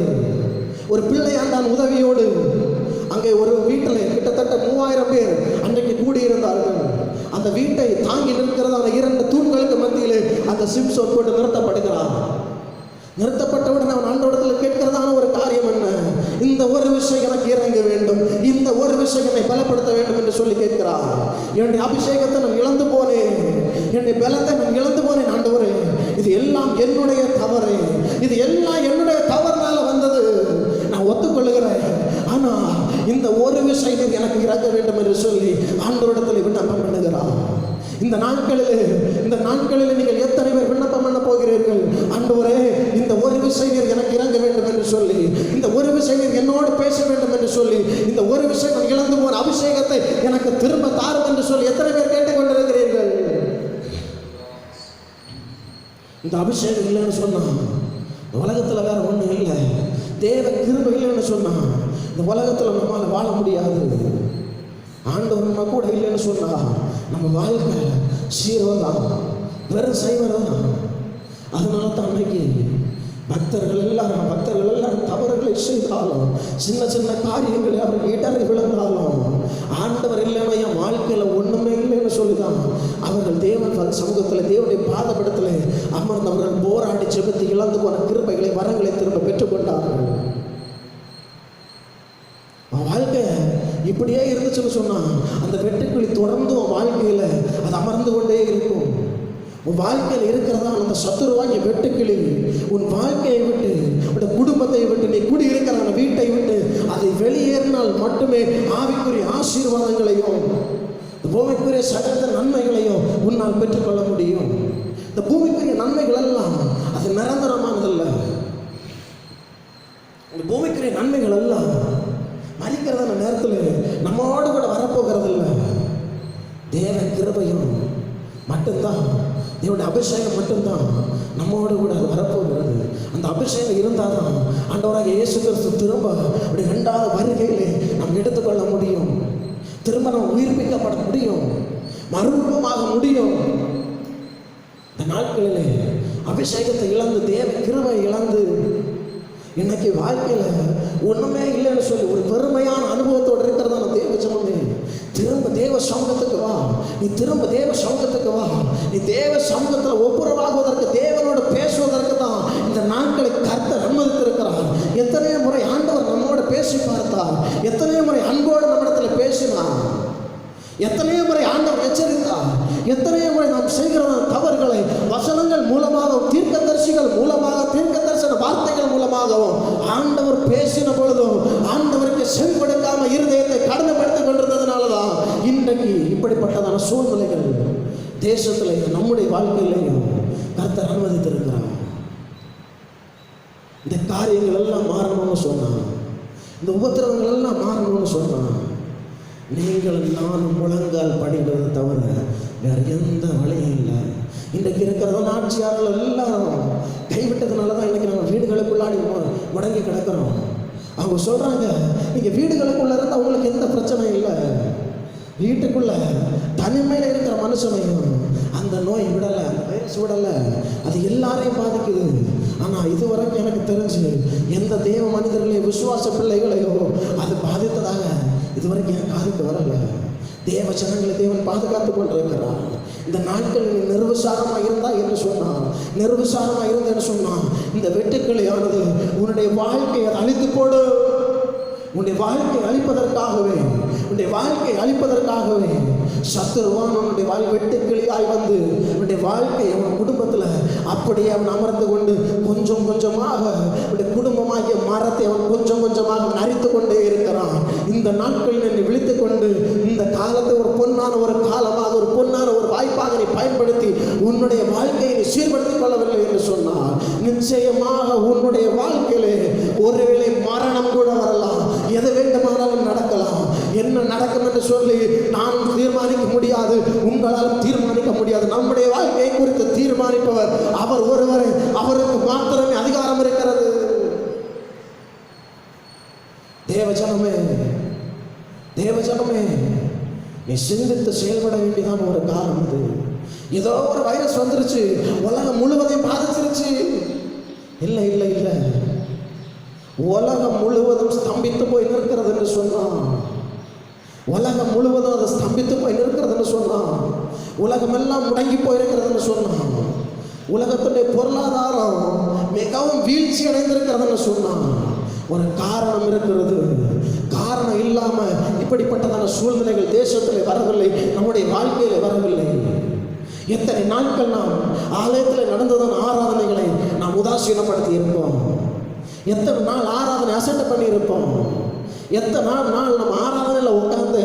ஒரு பிள்ளையாண்டான் உதவியோடு அங்கே ஒரு வீட்டில் கிட்டத்தட்ட 3000 பேர் அன்றைக்கு கூடியிருந்தார்கள். அந்த வீட்டை தாங்கி நிற்கிறதான 2 தூண்களுக்கு மத்தியிலே அந்த சிம்சோன் போட்டு நிறுத்தப்படுகிறான். நிறுத்தப்பட்டவுடன் அவன் ஆண்டவரிடத்தில் கேட்கிறதான ஒரு காரியம் என்ன? இந்த ஒரு விஷயம் எனக்கு இறங்க வேண்டும், இந்த ஒரு விஷயம் என்னை பலப்படுத்த வேண்டும் என்று சொல்லி கேட்கிறார். என்னுடைய அபிஷேகத்தை நான் இழந்து போனேன், என்னுடைய பலத்தை நான் இழந்து போனேன் ஆண்டவரே, இது எல்லாம் என்னுடைய தவறு, இது எல்லாம் என்னுடைய தவறுனால வந்தது, நான் ஒத்துக்கொள்ளுகிறேன். ஆனா இந்த ஒரு விஷயம் எனக்கு இறங்க வேண்டும் என்று சொல்லி ஆண்டவரிடத்தில் விண்ணப்பம் பண்ணுகிறார். இந்த நாட்களில் நீங்கள் எத்தனை பேர் விண்ணப்பம் பண்ண போகிறீர்கள்? ஆண்டவரே, இந்த ஒரு விஷயம் எனக்கு இறங்க வேண்டும் என்று சொல்லி, இந்த ஒரு விஷயம் என்னோடு பேச வேண்டும் என்று சொல்லி, இந்த ஒரு விஷயம் இழந்து போன அபிஷேகத்தை எனக்கு திரும்ப தாரும் என்று சொல்லி எத்தனை பேர் கேட்டுக்கொண்டிருக்கிறீர்கள்? இந்த அபிஷேகம் இல்லைன்னு சொன்னா உலகத்தில் வேற ஒன்றும் இல்லை. தேவ கிருபை இல்லைன்னு சொன்னா இந்த உலகத்தில் நம்மளால் வாழ முடியாது. ஆண்டவர் நம்ம கூட இல்லைன்னு சொன்னா நம்ம வாழ்க்கை சீரோதான், வெறும் சைவதான். அதனால தான் அன்னைக்கு பக்தர்கள் எல்லாரும் தவறுகளை செய்தாலும், சின்ன சின்ன காரியங்களை அவர்கள் இடறி விழுந்தாலும், ஆண்டவர் இல்லைன்னா என் வாழ்க்கையில் ஒன்றுமே இல்லைன்னு சொல்லிதான் அவர்கள் தேவன் சமூகத்தில், தேவனுடைய பாதபடத்தில் அமர்ந்தவர்கள் போராடி செபத்து இழந்து போன கிருபைகளை, வரங்களை திரும்ப பெற்றுக்கொண்டார்கள். இப்படியே இருந்துச்சுன்னு சொன்னா அந்த வெட்டுக்கிளி தொடர்ந்து உன் வாழ்க்கையில அது அமர்ந்து கொண்டே இருக்கும். உன் வாழ்க்கையில் இருக்கிறதா அந்த சத்துருவாகிய வெட்டுக்கிளி உன் வாழ்க்கையை விட்டு, உன் குடும்பத்தை விட்டு, நீ குடியிருக்கிற அந்த வீட்டை விட்டு அதை வெளியேறினால் மட்டுமே ஆவிக்குரிய ஆசீர்வாதங்களையும் இந்த பூமிக்குரிய சகல நன்மைகளையும் உன்னால் பெற்றுக்கொள்ள முடியும். இந்த பூமிக்குரிய நன்மைகள் எல்லாம் அது நிரந்தரமானதல்ல. இந்த பூமிக்குரிய நன்மைகள் எல்லாம் மறிக்கிறதான நேரத்தில் நம்மோடு கூட வரப்போகிறது இல்லை. தேவ கிருபையும் மட்டும்தான், தேவனுடைய அபிஷேகம் மட்டும்தான் நம்மோடு கூட அது வரப்போகிறது. அந்த அபிஷேகம் இருந்தால் தான் ஆண்டவராக இயேசு கிறிஸ்து திரும்ப அப்படி 2வது வருகையிலே நாம் எடுத்துக்கொள்ள முடியும். திரும்ப நாம் உயிர்ப்பிக்கப்பட முடியும், மறுரூபமாக முடியும். இந்த நாட்களிலே அபிஷேகத்தை இழந்து, தேவ கிருபை இழந்து, இன்னைக்கு வாழ்க்கையில் ஒன்றுமே இல்லைன்னு சொல்லி ஒரு பெருமையான அனுபவத்தோடு இருக்கிறதான தேவ ஜனமே, திரும்ப தேவ சமூகத்துக்கு வா. நீ திரும்ப தேவ சமூகத்துக்கு வா. நீ தேவ சமூகத்தில் ஒப்புரவாகுவதற்கு, தேவனோடு பேசுவதற்கு தான் இந்த நாட்களை கர்த்தர் அனுமதித்திருக்கிறார். எத்தனையோ முறை ஆண்டவர் நம்மோடு பேசி பார்த்தார், எத்தனையோ முறை அன்போடு நம்மிடத்தில் பேசினார், எத்தனையோ முறை ஆண்டவர் எச்சரித்தார், எத்தனையோ முறை நாம் செய்கிற தவறுகளை வசனங்கள் மூலமாகவும், தீர்க்கதரிசிகள் மூலமாக, தீர்க்க தரிசன வார்த்தைகள் மூலமாகவும் ஆண்டவர் பேசின பொழுதும் ஆண்டவருக்கு செவிப்படுத்தாம இருதயத்தை கடமைப்படுத்திக் கொண்டிருந்ததுனால தான் இன்றைக்கு இப்படிப்பட்டதான சூழ்நிலைகள் தேசத்தில் நம்முடைய வாழ்க்கையிலையும் கர்த்தர் அனுமதித்திருக்கிறார். இந்த காரியங்கள் எல்லாம் மாறணும்னு சொன்னான், இந்த உபத்திரவங்கள் எல்லாம் மாறணும்னு சொன்னான். நீங்கள் நானும் முழங்கால் படிக்கிறது தவிர வேற எந்த வழியும் இல்லை. இன்றைக்கு இருக்கிறத ஆட்சியாளர்கள் எல்லாரும் கைவிட்டதுனால தான் இன்றைக்கி நம்ம வீடுகளுக்குள்ளாடி முடங்கி கிடக்கிறோம். அவங்க சொல்கிறாங்க, நீங்கள் வீடுகளுக்குள்ளே இருந்தால் அவங்களுக்கு எந்த பிரச்சனையும் இல்லை, வீட்டுக்குள்ளே தனிமையில் இருக்கிற மனுஷனையும் அந்த நோய் விடலை, அந்த வைரஸ் விடலை, அது எல்லாரையும் பாதிக்குது. ஆனால் இதுவரைக்கும் எனக்கு தெரிஞ்சு எந்த தேவ மனிதர்களையும், விசுவாச பிள்ளைகளையோ அது பாதித்ததாக இதுவரைக்கும் என் காதுக்கு வரலை. தேவ ஜனங்களை தேவன் பாதுகாத்து கொண்டிருக்கிறார். இந்த நாட்களில் நிர்விசாரமாக இருந்தா என்று சொன்னான், நிர்விசாரமாக இருந்தேன்னு சொன்னான், இந்த வெட்டுக்கிளியானது உன்னுடைய வாழ்க்கையை அழித்து போடு. உன்னுடைய வாழ்க்கையை அழிப்பதற்காகவே, உன்னுடைய வாழ்க்கையை அழிப்பதற்காகவே சத்துருவான் உன்னுடைய வெட்டுக்கிளியாய் வந்து உன்னுடைய வாழ்க்கையை, உன் குடும்பத்தில் அப்படியே அவன் அமர்ந்து கொண்டு கொஞ்சம் கொஞ்சமாக உன்னுடைய குடும்பமாகிய மரத்தை அவன் கொஞ்சம் கொஞ்சமாக அரித்து கொண்டே இருக்கிறான். இந்த நாட்களில் நீ விழித்து கொண்டு இந்த காலத்தை ஒரு பொன்னான ஒரு காலமாக, ஒரு பொன்னான ஒரு வாய்ப்பாக நீ பயன்படுத்தி உன்னுடைய வாழ்க்கையை நீ சீர்படுத்திக் கொள்ளவில்லை என்று சொன்னால் நிச்சயமாக உன்னுடைய வாழ்க்கையிலே ஒருவேளை மரணம் கூட வரலாம், எது வேண்டுமானாலும் நடக்கலாம். என்ன நடக்கும் என்று சொல்லி நான் தீர்மானிக்க முடியாது, உங்களால் தீர்மானிக்க முடியாது. நம்முடைய வாழ்க்கையை குறித்து தீர்மானிப்பவர் அவர் ஒருவரை, அவருக்கு மாத்திரமே அதிகாரம் இருக்கிறது. தேவஜனமே, தேவஜனமே, நீ சிந்தித்து செயல்பட வேண்டியதான ஒரு காலம் இது. ஏதோ ஒரு வைரஸ் வந்துருச்சு, உலகம் முழுவதையும் பாதிச்சிருச்சு. இல்லை இல்லை இல்லை, உலகம் முழுவதும் ஸ்தம்பித்து போய் நிற்கிறது என்று சொன்னான். உலகம் முழுவதும் அதை ஸ்தம்பித்து போய் நிற்கிறதுன்னு சொன்னான். உலகமெல்லாம் முடங்கி போயிருக்கிறதுன்னு சொன்னான். உலகத்துடைய பொருளாதாரம் மிகவும் வீழ்ச்சி அடைந்திருக்கிறதுன்னு சொன்னான். ஒரு காரணம் இருக்கிறது. காரணம் இல்லாம இப்படிப்பட்டதான சூழ்நிலைகள் தேசத்தில் வரவில்லை, நம்முடைய வாழ்க்கையில வரவில்லை. எத்தனை நாட்கள் நாம் ஆலயத்தில் நடந்ததான ஆராதனைகளை நாம் உதாசீனப்படுத்தி இருப்போம். எத்தனை நாள் ஆராதனை அசட்டை பண்ணி இருப்போம். எத்தனை நாள் நம்ம ஆராதனையில் உட்கார்ந்து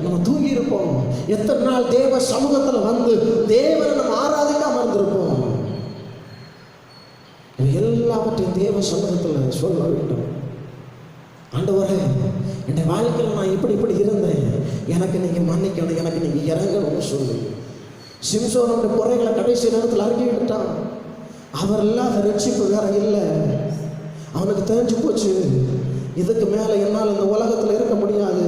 நம்ம தூங்கி இருப்போம். எத்தனை நாள் தேவ சமூகத்தில் வந்து தேவனை நம்ம ஆராதிக்காம இருந்திருப்போம். எல்லாவற்றையும் தேவ சமூகத்தில் சொல்ல வேண்டும். ஆண்டவரே, என் வாழ்க்கையில் நான் இப்படி இருந்தேன், எனக்கு நீங்கள் மன்னிக்கணும், எனக்கு நீங்கள் இறங்கணும்னு சொல்லி சிம்சோனுடைய குறைகளை கடைசி நேரத்தில் அறிஞ்சிக்கிட்டான். அவர் இல்லாத ரட்சிப்பு வேற இல்லை. அவனுக்கு தெரிஞ்சு போச்சு, இதுக்கு மேலே என்னால் இந்த உலகத்தில் இருக்க முடியாது,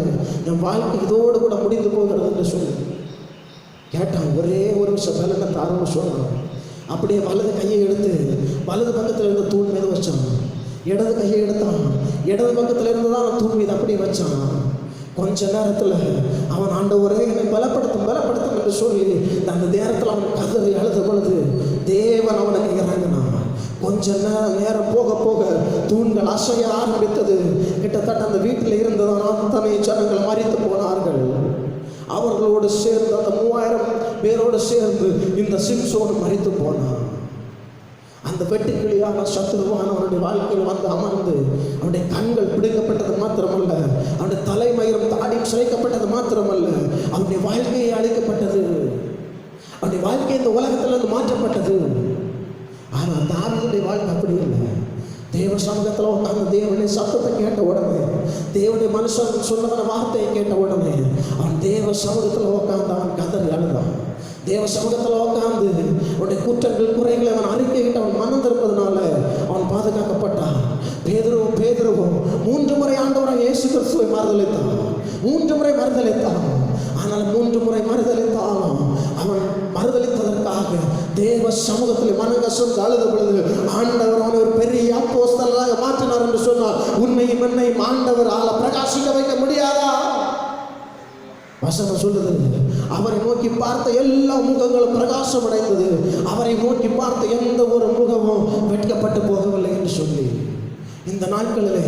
என் வாழ்க்கை இதோடு கூட முடிந்து போகிறதுன்னு சொல்லி கேட்டான். ஒரே ஒரு விஷயம் பலனை தாரன்னு சொன்னான். அப்படியே வலது கையை எடுத்து வலது பக்கத்தில் இருந்த தூண் மீது வச்சான். இடது கையை எடுத்தான், இடது பக்கத்தில் இருந்து தான் தூண் மீது அப்படி வச்சான். கொஞ்ச நேரத்தில் அவன் ஆண்டவரே என்னை பலப்படுத்தும் என்று சொல்லி அந்த நேரத்தில் அவன் கதறி அழுத பொழுது தேவன் அவனுக்கு இறங்கினான். கொஞ்ச நேரம் போக போக தூண்கள் அசைய ஆரம்பித்தது. கிட்டத்தட்ட அந்த வீட்டில் இருந்ததான் அத்தனை ஜனங்கள் மரித்து பேரோடு சேர்ந்து இந்த சிம்சோன் மரித்து போனான். அந்த வெட்டுக்கிளியான சத்துருவான அவனுடைய வாழ்க்கையில் வந்து அமர்ந்து அவனுடைய கண்கள் பிடுங்கப்பட்டது மாத்திரமல்ல, அவனுடைய தலைமயிரும் தாடியும் சிறைக்கப்பட்டது மாத்திரமல்ல, அவனுடைய வாழ்க்கையை அழிக்கப்பட்டது. அவனுடைய வாழ்க்கை இந்த உலகத்திலிருந்து மாற்றப்பட்டது. ஆனால் தாவீதுடைய வாழ்க்கை அப்படி இல்லை. தேவ சமூகத்தில் உட்கார்ந்து தேவனுடைய சத்தத்தை கேட்ட உடனே, தேவனுடைய மனுஷன் சொன்னதான வார்த்தையை கேட்ட உடனே அவன் தேவ சமூகத்தில் உட்கார்ந்து அவன் கதறி அழுதான். தேவ சமூகத்தில் உட்கார்ந்து அவனுடைய குற்றங்கள் குறைகளை அவன் அறிக்கையிட்டு அவன் மனம் திருப்பதனால அவன் பாதுகாக்கப்பட்டான். பேதுருவும் 3 முறை ஆண்டவராக இயேசு கிறிஸ்துவை மறுதலித்தான். 3 முறை மறுதலித்தான். ஆனால் 3 முறை மறுதலித்தாலும் அவன் மறுதலித்ததற்காக தேவ சமூகத்தில் மனங்கசந்து அழுத பொழுது ஆண்டவர் அவனை ஒரு பெரிய அப்போஸ்தலராக மாற்றினார் என்று சொன்னார். உண்மையும் என்னையும் ஆண்டவர் பிரகாசிக்க வைக்க முடியாதா? வசனம் சொல்லுது, அவரை நோக்கி பார்த்த எல்லா முகங்களும் பிரகாசம் அடைந்தது, அவரை நோக்கி பார்த்த எந்த ஒரு முகமும் வெட்கப்பட்டு போகவில்லை என்று சொல்லி, இந்த நாட்களிலே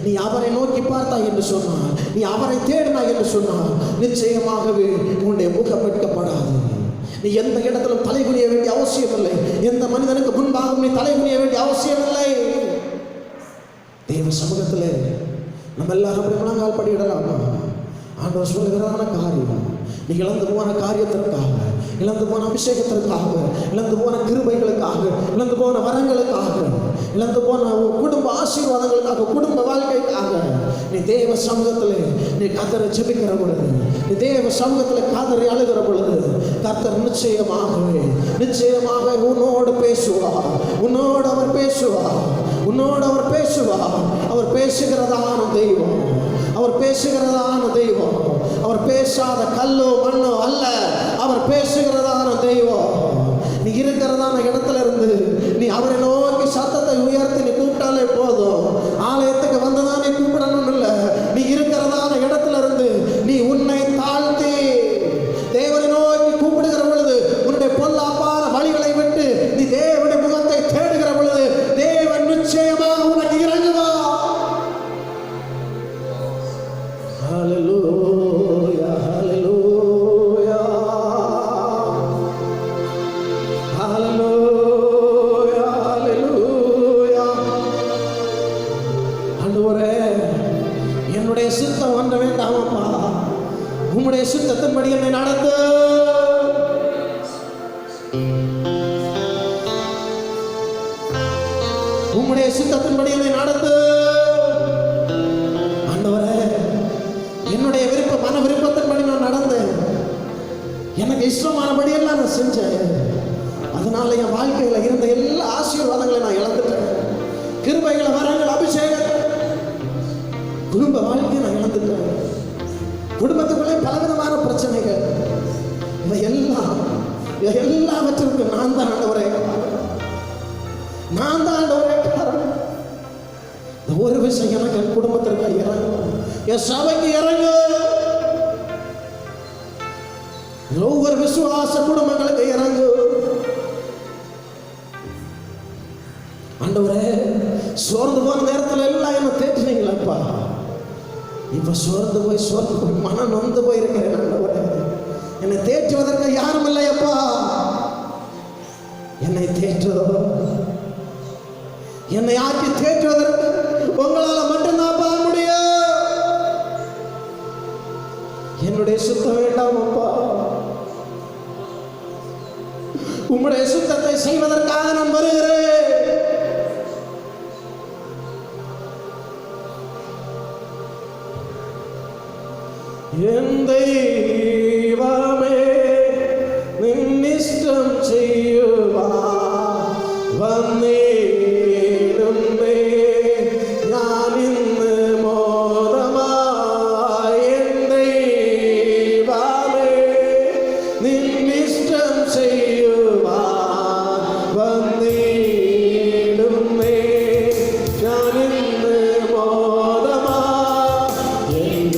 நீ அவரை நோக்கி பார்த்தாய் என்று சொன்னார், நீ அவரை தேடினாய் என்று சொன்னார், நிச்சயமாகவே உன்னுடைய முகம் வெட்கப்படாது. நீ எந்த இடத்திலும் தலைகுனிய வேண்டிய அவசியம் இல்லை. எந்த மனிதனுக்கு முன்பாக நீ தலைகுனிய வேண்டிய அவசியம் இல்லை. தேவ சமூகத்திலே நம்ம எல்லாரும் அப்படி முழங்கால் படியிடலாமா? ஆண்டவர் சொல்லுகிறான காரியம், நீ இழந்து போன காரியத்திற்காக, இழந்து போன அபிஷேகத்திற்காக, இழந்து போன கிருபைகளுக்காக, இழந்து போன வரங்களுக்காக, இழந்து போன குடும்ப ஆசீர்வாதங்களுக்காக, குடும்ப வாழ்க்கைக்காக நீ தேவ சமூகத்தில் நீ கர்த்தரை ஜெபிக்கிற பொழுது, நீ தேவ சமூகத்தில் கதறி அழுகிற பொழுது கர்த்தர் நிச்சயமாக உன்னோடு பேசுவார். உன்னோடு அவர் பேசுவார். உன்னோடு அவர் பேசுவார். அவர் பேசுகிறதான தெய்வம். அவர் பேசுகிறதான தெய்வம். அவர் பேசாத கல்லோ மண்ணோ அல்ல. அவர் பேசுகிறதான தெய்வம். நீ இருக்கிறதான இடத்துல இருந்து நீ அவரை நோக்கி சத்தத்தை உயர்த்தி நீ கூப்பிட்டாலே போதும். ஆலயத்துக்கு வந்துதான் நீ கூப்பிடணும் இல்லை. நீ இருக்கிறதான இடத்துல இருந்து நீ உன்னை தாழ்த்தி தேவனை நோக்கி கூப்பிடுகிற பொழுது, உன்னுடைய பொல்லாப்பான வழிகளை விட்டு நீ தேவனுடைய முகத்தை தேடுகிற பொழுது தேவன் நிச்சயமாக உனக்கு இறங்குவா. ஹல்லேலூயா, ஹல்லேலூயா, ஹல்லேலூயா, ஹல்லேலூயா. ஆண்டவரே, என்னுடைய சித்தம் ஒன்ற வேண்டாமப்பா, உம்முடைய சித்தத்தின்படி என்னை நடத்து. உம்முடைய சித்தத்தின்படி என்னை நடத்து. ஆண்டவரே, என்னுடைய மன விருப்பத்தின்படி நான் நடந்தேன். எனக்கு இஷ்டமானபடி எல்லாம் நான் செஞ்சேன். அதனால என் வாழ்க்கையில இருந்த எல்லா ஆசீர்வாதங்களையும் நான் இழந்துட்டேன். கிருபைகளை, வரங்கள், அபிஷேகத்தை, குடும்ப வாழ்க்கையை நான் இழந்துட்டேன். குடும்பத்துக்குள்ளே பலவிதமான பிரச்சனைகள், எல்லாவற்றிற்கும் நான் தான் ஆண்டவரே, நான் தான் ஆண்டவரே காரணம். இந்த ஒரு விஷயம் எனக்கு என் குடும்பத்திற்கு இறங்கும், என் சபைக்கு இறங்கும், ஒவ்வொரு விசுவாச குடும்பங்களுக்கு இறங்கும். ஆண்டவரே, சோர்ந்து போன நேரத்தில் எல்லாம் என்ன தேற்றினீங்களப்பா. இப்ப சோர்ந்து போய் மனம் நொந்து போயிருக்கிறேன். ஆண்டவரே, என்னை தேற்றுவதற்கு யாரும் இல்லையப்பா. என்னை தேற்றுவதோ, என்னை ஆக்கி தேற்றுவதற்கு உங்களால மட்டும்தான் பார்க்க முடியும். என்னுடைய சுத்தம் வேண்டாம் அப்பா. உம்முடைய சுத்தத்தை செய்வதற்காக நான் வருகிறேன். என் தெய்வமே, நின் இஷ்டம் செய்யுவா வந்தேனுமே நான் இന്ന് மோதமாய். என் தெய்வமே, நின் இஷ்டம் செய்யுவா வந்தேனுமே நான் இന്ന് மோதமாய். என்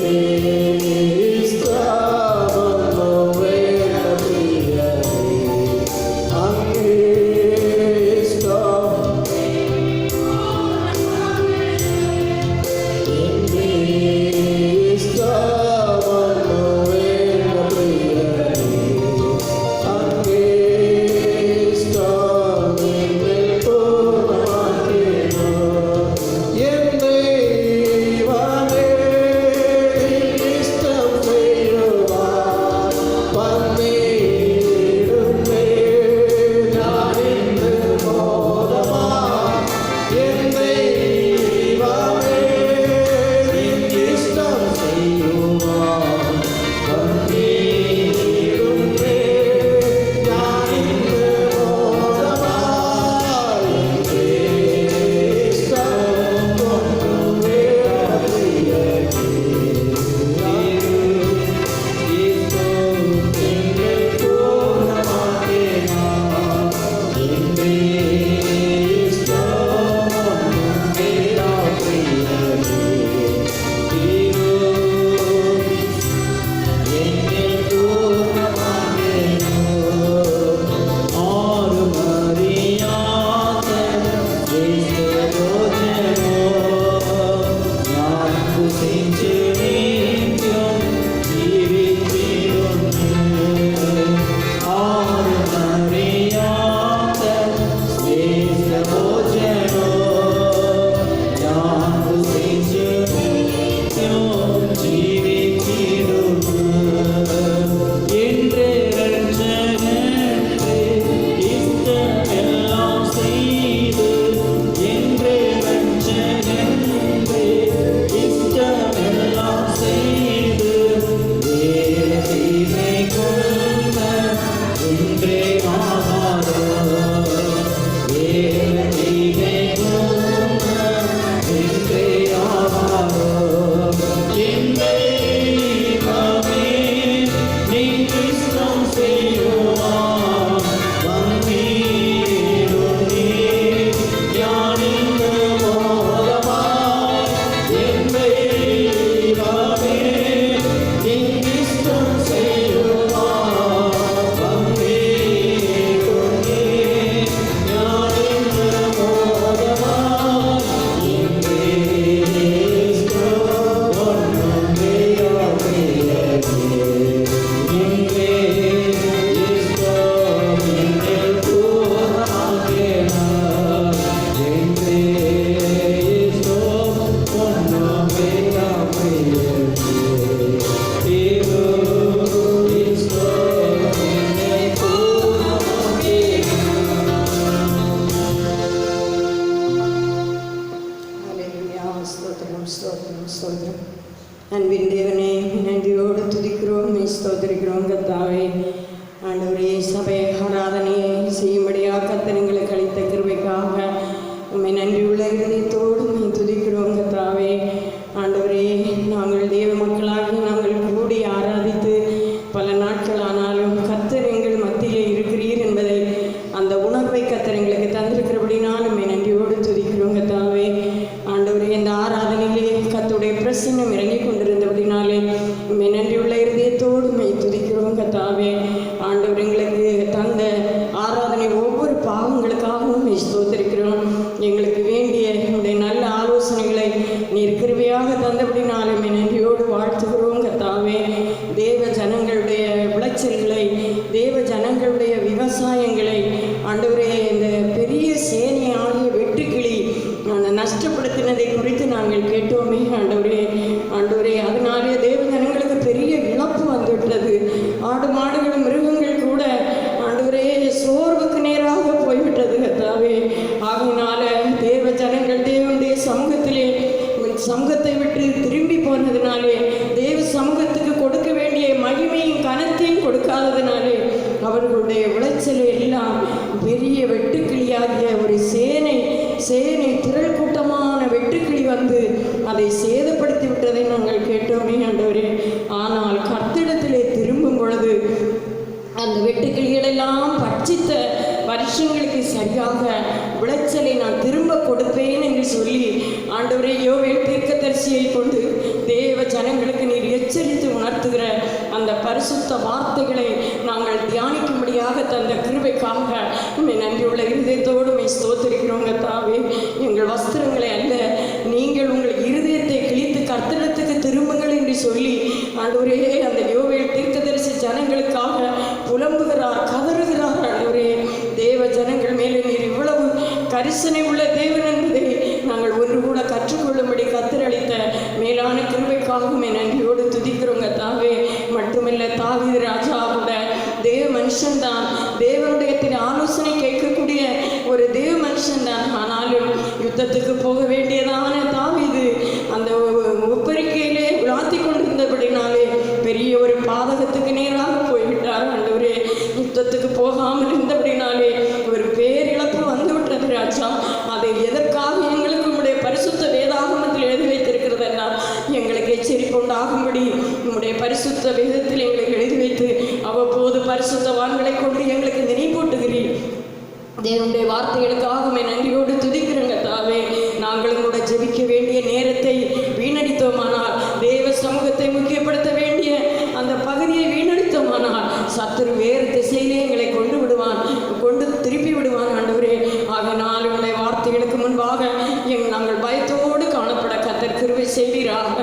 அன்பின் தேவனே, நன்றியோடு துதிக்கிறோம், ஸ்தோத்திரிக்கிறோம் கர்த்தாவே. ஆண்டவரே, சபை ஆராதனையை செய்யும்படியாக கர்த்தர் எங்களுக்கு அளித்த கிருபைக்காக உம்மை நன்றியுள்ள இதயத்தோடு உம்மை துதிக்கிறோம் கர்த்தாவே. ஆண்டவரே, நாங்கள் தேவ மக்களாகி நாங்கள் கூடி ஆராதித்து பல நாட்கள் ஆனாலும் கர்த்தர் எங்கள் மத்தியிலே இருக்கிறீர் என்பதை அந்த உணர்வை கர்த்தர் எங்களுக்கு தந்திருக்கிறபடினால் உம்மை நன்றியோடு துதிக்கிறோம் கர்த்தாவே. ஆண்டவரே, இந்த ஆராதனையிலே கர்த்தருடைய பிரசன்னம் இறங்கி கொண்டிருந்தபடினாலே உம்மை நன்றியுள்ள இதயத்தோடு உம்மை துதிக்கிறோம் கர்த்தாவே. ஆண்டவர் எங்களுக்கு தந்த ஆராதனை ஒவ்வொரு பாவங்களுக்காகவும் ஸ்தோத்திரிக்கிறோம். எங்களுக்கு வேண்டிய உடைய நல்ல ஆலோசனைகளை நீர் கிருபையாக தந்தபடினாலே உம்மை நன்றியோடு வாழ்த்துகிறோம் கர்த்தாவே. தேவ ஜனங்களுடைய விளைச்சல்களை, தேவ ஜனங்களுடைய விவசாயங்களை ஆண்டவரே, இந்த பெரிய சேனையாகிய வெட்டுக்கிளி நஷ்டப்படுத்தினதை குறித்து நாங்கள் கேட்டோமே ஆண்டவரே. ஆண்டவரே, அதனாலே தேவ ஜனங்களுக்கு பெரிய இழப்பு வந்துவிட்டது. ஆடு மாடுகள் மிருகங்கள் கூட ஆண்டவரே சோர்வுக்கு நேராக போய்விட்டது கர்த்தாவே. ஆகையினால தேவ ஜனங்கள் தேவனுடைய சமூகத்தை விட்டு திரும்பி போனதுனாலே, தேவ சமூகத்துக்கு கொடுக்க வேண்டிய மகிமையும் கனத்தையும் கொடுக்காததுனாலே அவர்களுடைய விளைச்சலை எல்லாம் பெரிய வெட்டுக்கிளியாகிய ஒரு சேனை திரள் கூட்டமான வெட்டுக்கிளி வந்து அதை சேதப்படுத்தி விட்டதை நாங்கள் கேட்டோமே ஆண்டவரே. ஆனால் கர்த்தரிடத்திலே திரும்பும் பொழுது அந்த வெட்டுக்கிளிகளெல்லாம் பட்சித்த வருஷங்களுக்கு சரியாக விளைச்சலை நான் திரும்ப கொடுப்பேன் என்று சொல்லி ஆண்டவரே, யோவேல் தீர்க்கதரிசியை கொண்டு தேவ ஜனங்களுக்கு நீர் எச்சரித்து உணர்த்துகிற அந்த பரிசுத்த வார்த்தைகளை நாங்கள் தியானிக்கும்படியாக தந்த கிருபைக்காக உம்மை நன்றியுள்ள இருதயத்தோடு உம்மை ஸ்தோத்திரிக்கிறோம் கர்த்தாவே. எங்கள் வஸ்திரங்களை அல்ல, நீங்கள் உங்கள் இருதயத்தை கிழித்து கர்த்தரிடத்துக்கு திரும்புங்கள் என்று சொல்லி ஆண்டவரே, அந்த யோவேல் தீர்க்கதரிசி ஜனங்களுக்காக புலம்புகிறார், கதறுகிறார். ஆண்டவரே, தேவ ஜனங்கள் மேலே நீர் இவ்வளவு கரிசனை உள்ள தேவன் என்பதை நாங்கள் ஒன்று கூட கற்றுக்கொள்ளும்படி கத்தரளித்த மேலான கிருபைக்காகவுமே நன்றியோடு துதிக்கிறோம் கர்த்தாவே. மட்டுமல்ல, தாவீது ராஜா கூட தேவ மனுஷன்தான், தேவனுடைய ஆலோசனை கேட்கக்கூடிய ஒரு தேவ மனுஷன்தான். ஆனாலும் யுத்தத்துக்கு போக வேண்டியதான தாவீது அந்த ஒப்பரிக்கையிலே விளாத்தி கொண்டிருந்தபடினாலே பெரிய ஒரு பாதகத்துக்கு நேராக போய்விட்டார். ஆண்டவரே, யுத்தத்துக்கு போகாமல் இருந்தபடினாலே ஒரு பேரிழப்பு வந்துவிட்டது ராஜா. அதை எதற்காக எங்களுக்கு உம்முடைய பரிசுத்த வேதாகமத்தில் எழுதி வைத்திருக்கிறதெல்லாம் எங்களுக்கு எச்சரிக்கொண்டாகும்படி உம்முடைய பரிசுத்த வேதத்தில் எங்களுக்கு எழுதி வைத்து அவ்வப்போது பரிசுத்தவான்களை கொண்டு எங்களுக்கு நினைப்பூட்டுகிறீர். தேவனுடைய வார்த்தைகளுக்காகவே நன்றியோடு துதிக்கிறோங்க தாவே. நாங்களும் கூட ஜெபிக்க வேண்டிய நேரத்தை வீணடித்தோமானால், தேவ சமூகத்தை முக்கியப்படுத்த வேண்டிய அந்த பகுதியை வீணடித்தோமானால் சத்துரு வேறு திசையிலே எங்களை கொண்டு திருப்பி விடுவான் ஆண்டவரே. ஆகையினால் உடைய வார்த்தைகளுக்கு முன்பாக நாங்கள் பயத்தோடு காணப்பட கர்த்தர் கிருபை செய்வீராக.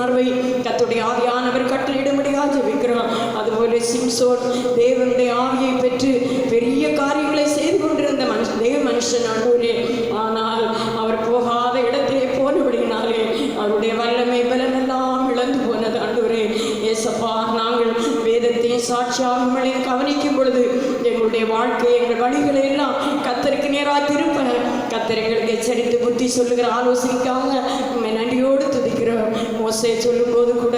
உணர்வை கர்த்தருடைய ஆவியானவர் கட்டளையிடும்படியாக ஜெபிக்கிறோம். அதுபோல சிம்சோன் தேவனுடைய ஆவியை பெற்று பெரிய காரியங்களை செய்து கொண்டிருந்த தேவ மனுஷன் ஆண்டவரே, ஆனால் அவர் போகாத இடத்திலே போனபடினாலே அவருடைய வல்லமை பலனெல்லாம் இழந்து போனது ஆண்டவரே. ஏசப்பா, நாங்கள் வேதத்தையும் சாட்சியாகங்களையும் கவனிக்கும் பொழுது எங்களுடைய வாழ்க்கை, எங்கள் வழிகளை எல்லாம் கர்த்தருக்கு நேராக திருப்ப கர்த்தர் எங்களுக்கு எச்சரித்து புத்தி சொல்லுகிற ஆலோசனைக்காக உண்மை நன்றியோடு துதிக்கிறோம். மோசே சொல்லும்போது கூட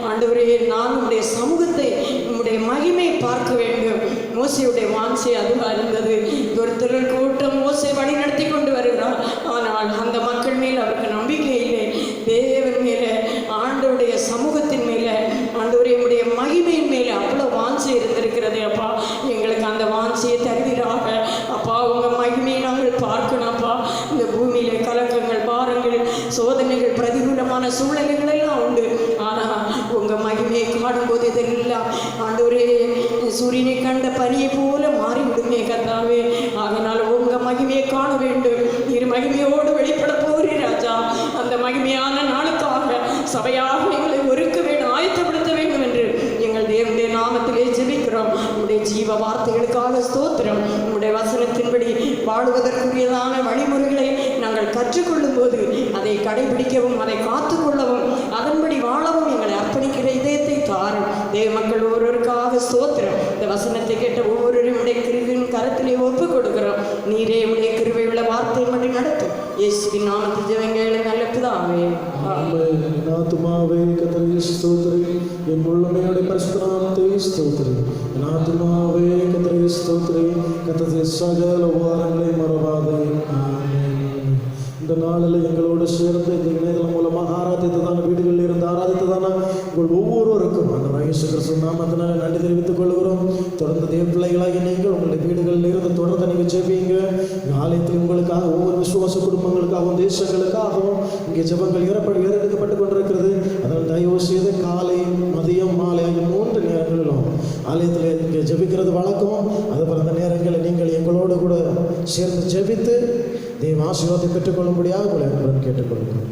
ஆண்டவரே, நான் உங்களுடைய சமூகத்தை, உங்களுடைய மகிமை பார்க்க வேண்டும். மோசையுடைய வாஞ்சை அதுவாக இருந்தது. ஒரு திரள் கூட்டம் மோசை வழி நடத்தி கொண்டு வருகிறார். ஆனால் அந்த மக்கள் மேல் அவருக்கு நம்பிக்கை இல்லை. தேவன் மேலே, ஆண்டவருடைய சமூகத்தின் மேலே, ஆண்டவருடைய மகிமையின் மேலே அவ்வளோ வாஞ்சை இருந்திருக்கிறது. அப்பா, எங்களுக்கு அந்த வாஞ்சையை தருவீராக. அப்பா, உங்கள் மகிமையை நாங்கள் பார்க்கணும்ப்பா. இந்த பூமியில கலக்கங்கள், பாரங்கள், சோதனைகள், பிரதிகூலமான சூழ்நிலைகள் எல்லாம் உண்டு. ஆனால் உங்கள் மகிமையை காணும்போது இதெல்லாம் ஆண்டவரே சூரியனை கண்ட பனியை போல மாறிவிடுமே கர்த்தாவே. அதனால் உங்கள் மகிமையை காண வேண்டும். இரு மகிமையோடு வெளிப்பட போகிறீர் ராஜா. அந்த மகிமையான நாளுக்காக சபையாக எங்களை ஒருக்க வேண்டும், ஆயத்தப்படுத்த வேண்டும் என்று எங்கள் தேவனுடைய நாமத்திலே ஜெபிக்கிறோம். உங்களுடைய ஜீவ வார்த்தைகளுக்காக ஸ்தோத்திரம். உங்களுடைய வசனத்தின்படி வாழுவதற்குரியதான வழிமுறைகளை நாங்கள் கற்றுக்கொள்ளும் போது அதை கடைபிடிக்கவும், அதை காத்துக்கொள்ளவும், அதன்படி வாழவும் எங்களை அர்ப்பணிக்கிற இதயத்தை தாரும். தேவ மக்கள் ஒவ்வொருவருக்காக ஸ்தோத்திரம். இந்த வசனத்தை கேட்ட ஒவ்வொருவரும் உடைய கிருவின் கரத்திலே ஒப்பு கொடுக்கிறோம். நீரே உடைய கிருவை உள்ள வார்த்தை மட்டும் நடத்தும். இயேசுவின் நாமத்தில் ஜெபங்களை நல்ல பிதாவே. ஆத்துமாவே கர்த்தரை ஸ்தோத்திரி, என் உள்ளமையோட பரிசுத்த நாமத்தை ஸ்தோத்திரி. என் ஆத்துமாவே கர்த்தரை ஸ்தோத்திரி, கர்த்தருடைய சகல உபகாரங்களை மறவாதே. இந்த நாளில் எங்களோடு சேர்ந்து இந்த இணையதளம் மூலமாக ஆராதித்ததான வீடுகளில் இருந்து ஆராதித்ததான உங்கள் ஒவ்வொருவருக்கும் அந்த இயேசு கிறிஸ்து நாமத்தினால நன்றி தெரிவித்துக் கொள்கிறோம். தொடர்ந்து தேவ பிள்ளைகளாகி நீங்கள் உங்களுடைய வீடுகளில் இருந்து தொடர்ந்து நீங்கள் ஜெபிங்க. ஆலயத்தில் உங்களுக்காக ஒவ்வொரு விசுவாச குடும்பங்களுக்காகவும் தேசங்களுக்காகவும் இங்கே ஜெபங்கள் ஏறெடுக்கப்பட்டு கொண்டிருக்கிறது. அதனால் தயவு செய்து காலை, மதியம், மாலை ஆகிய 3 நேரங்களிலும் ஆலயத்தில் இங்கே ஜெபிக்கிறது வழக்கம். அதுபோல் அந்த நேரங்களில் நீங்கள் எங்களோடு கூட சேர்ந்து ஜெபித்து தேவ ஆசீர்வாதத்தை பெற்றுக்கொள்ளும்படியாக உங்களை கேட்டுக்கொள்கிறோம்.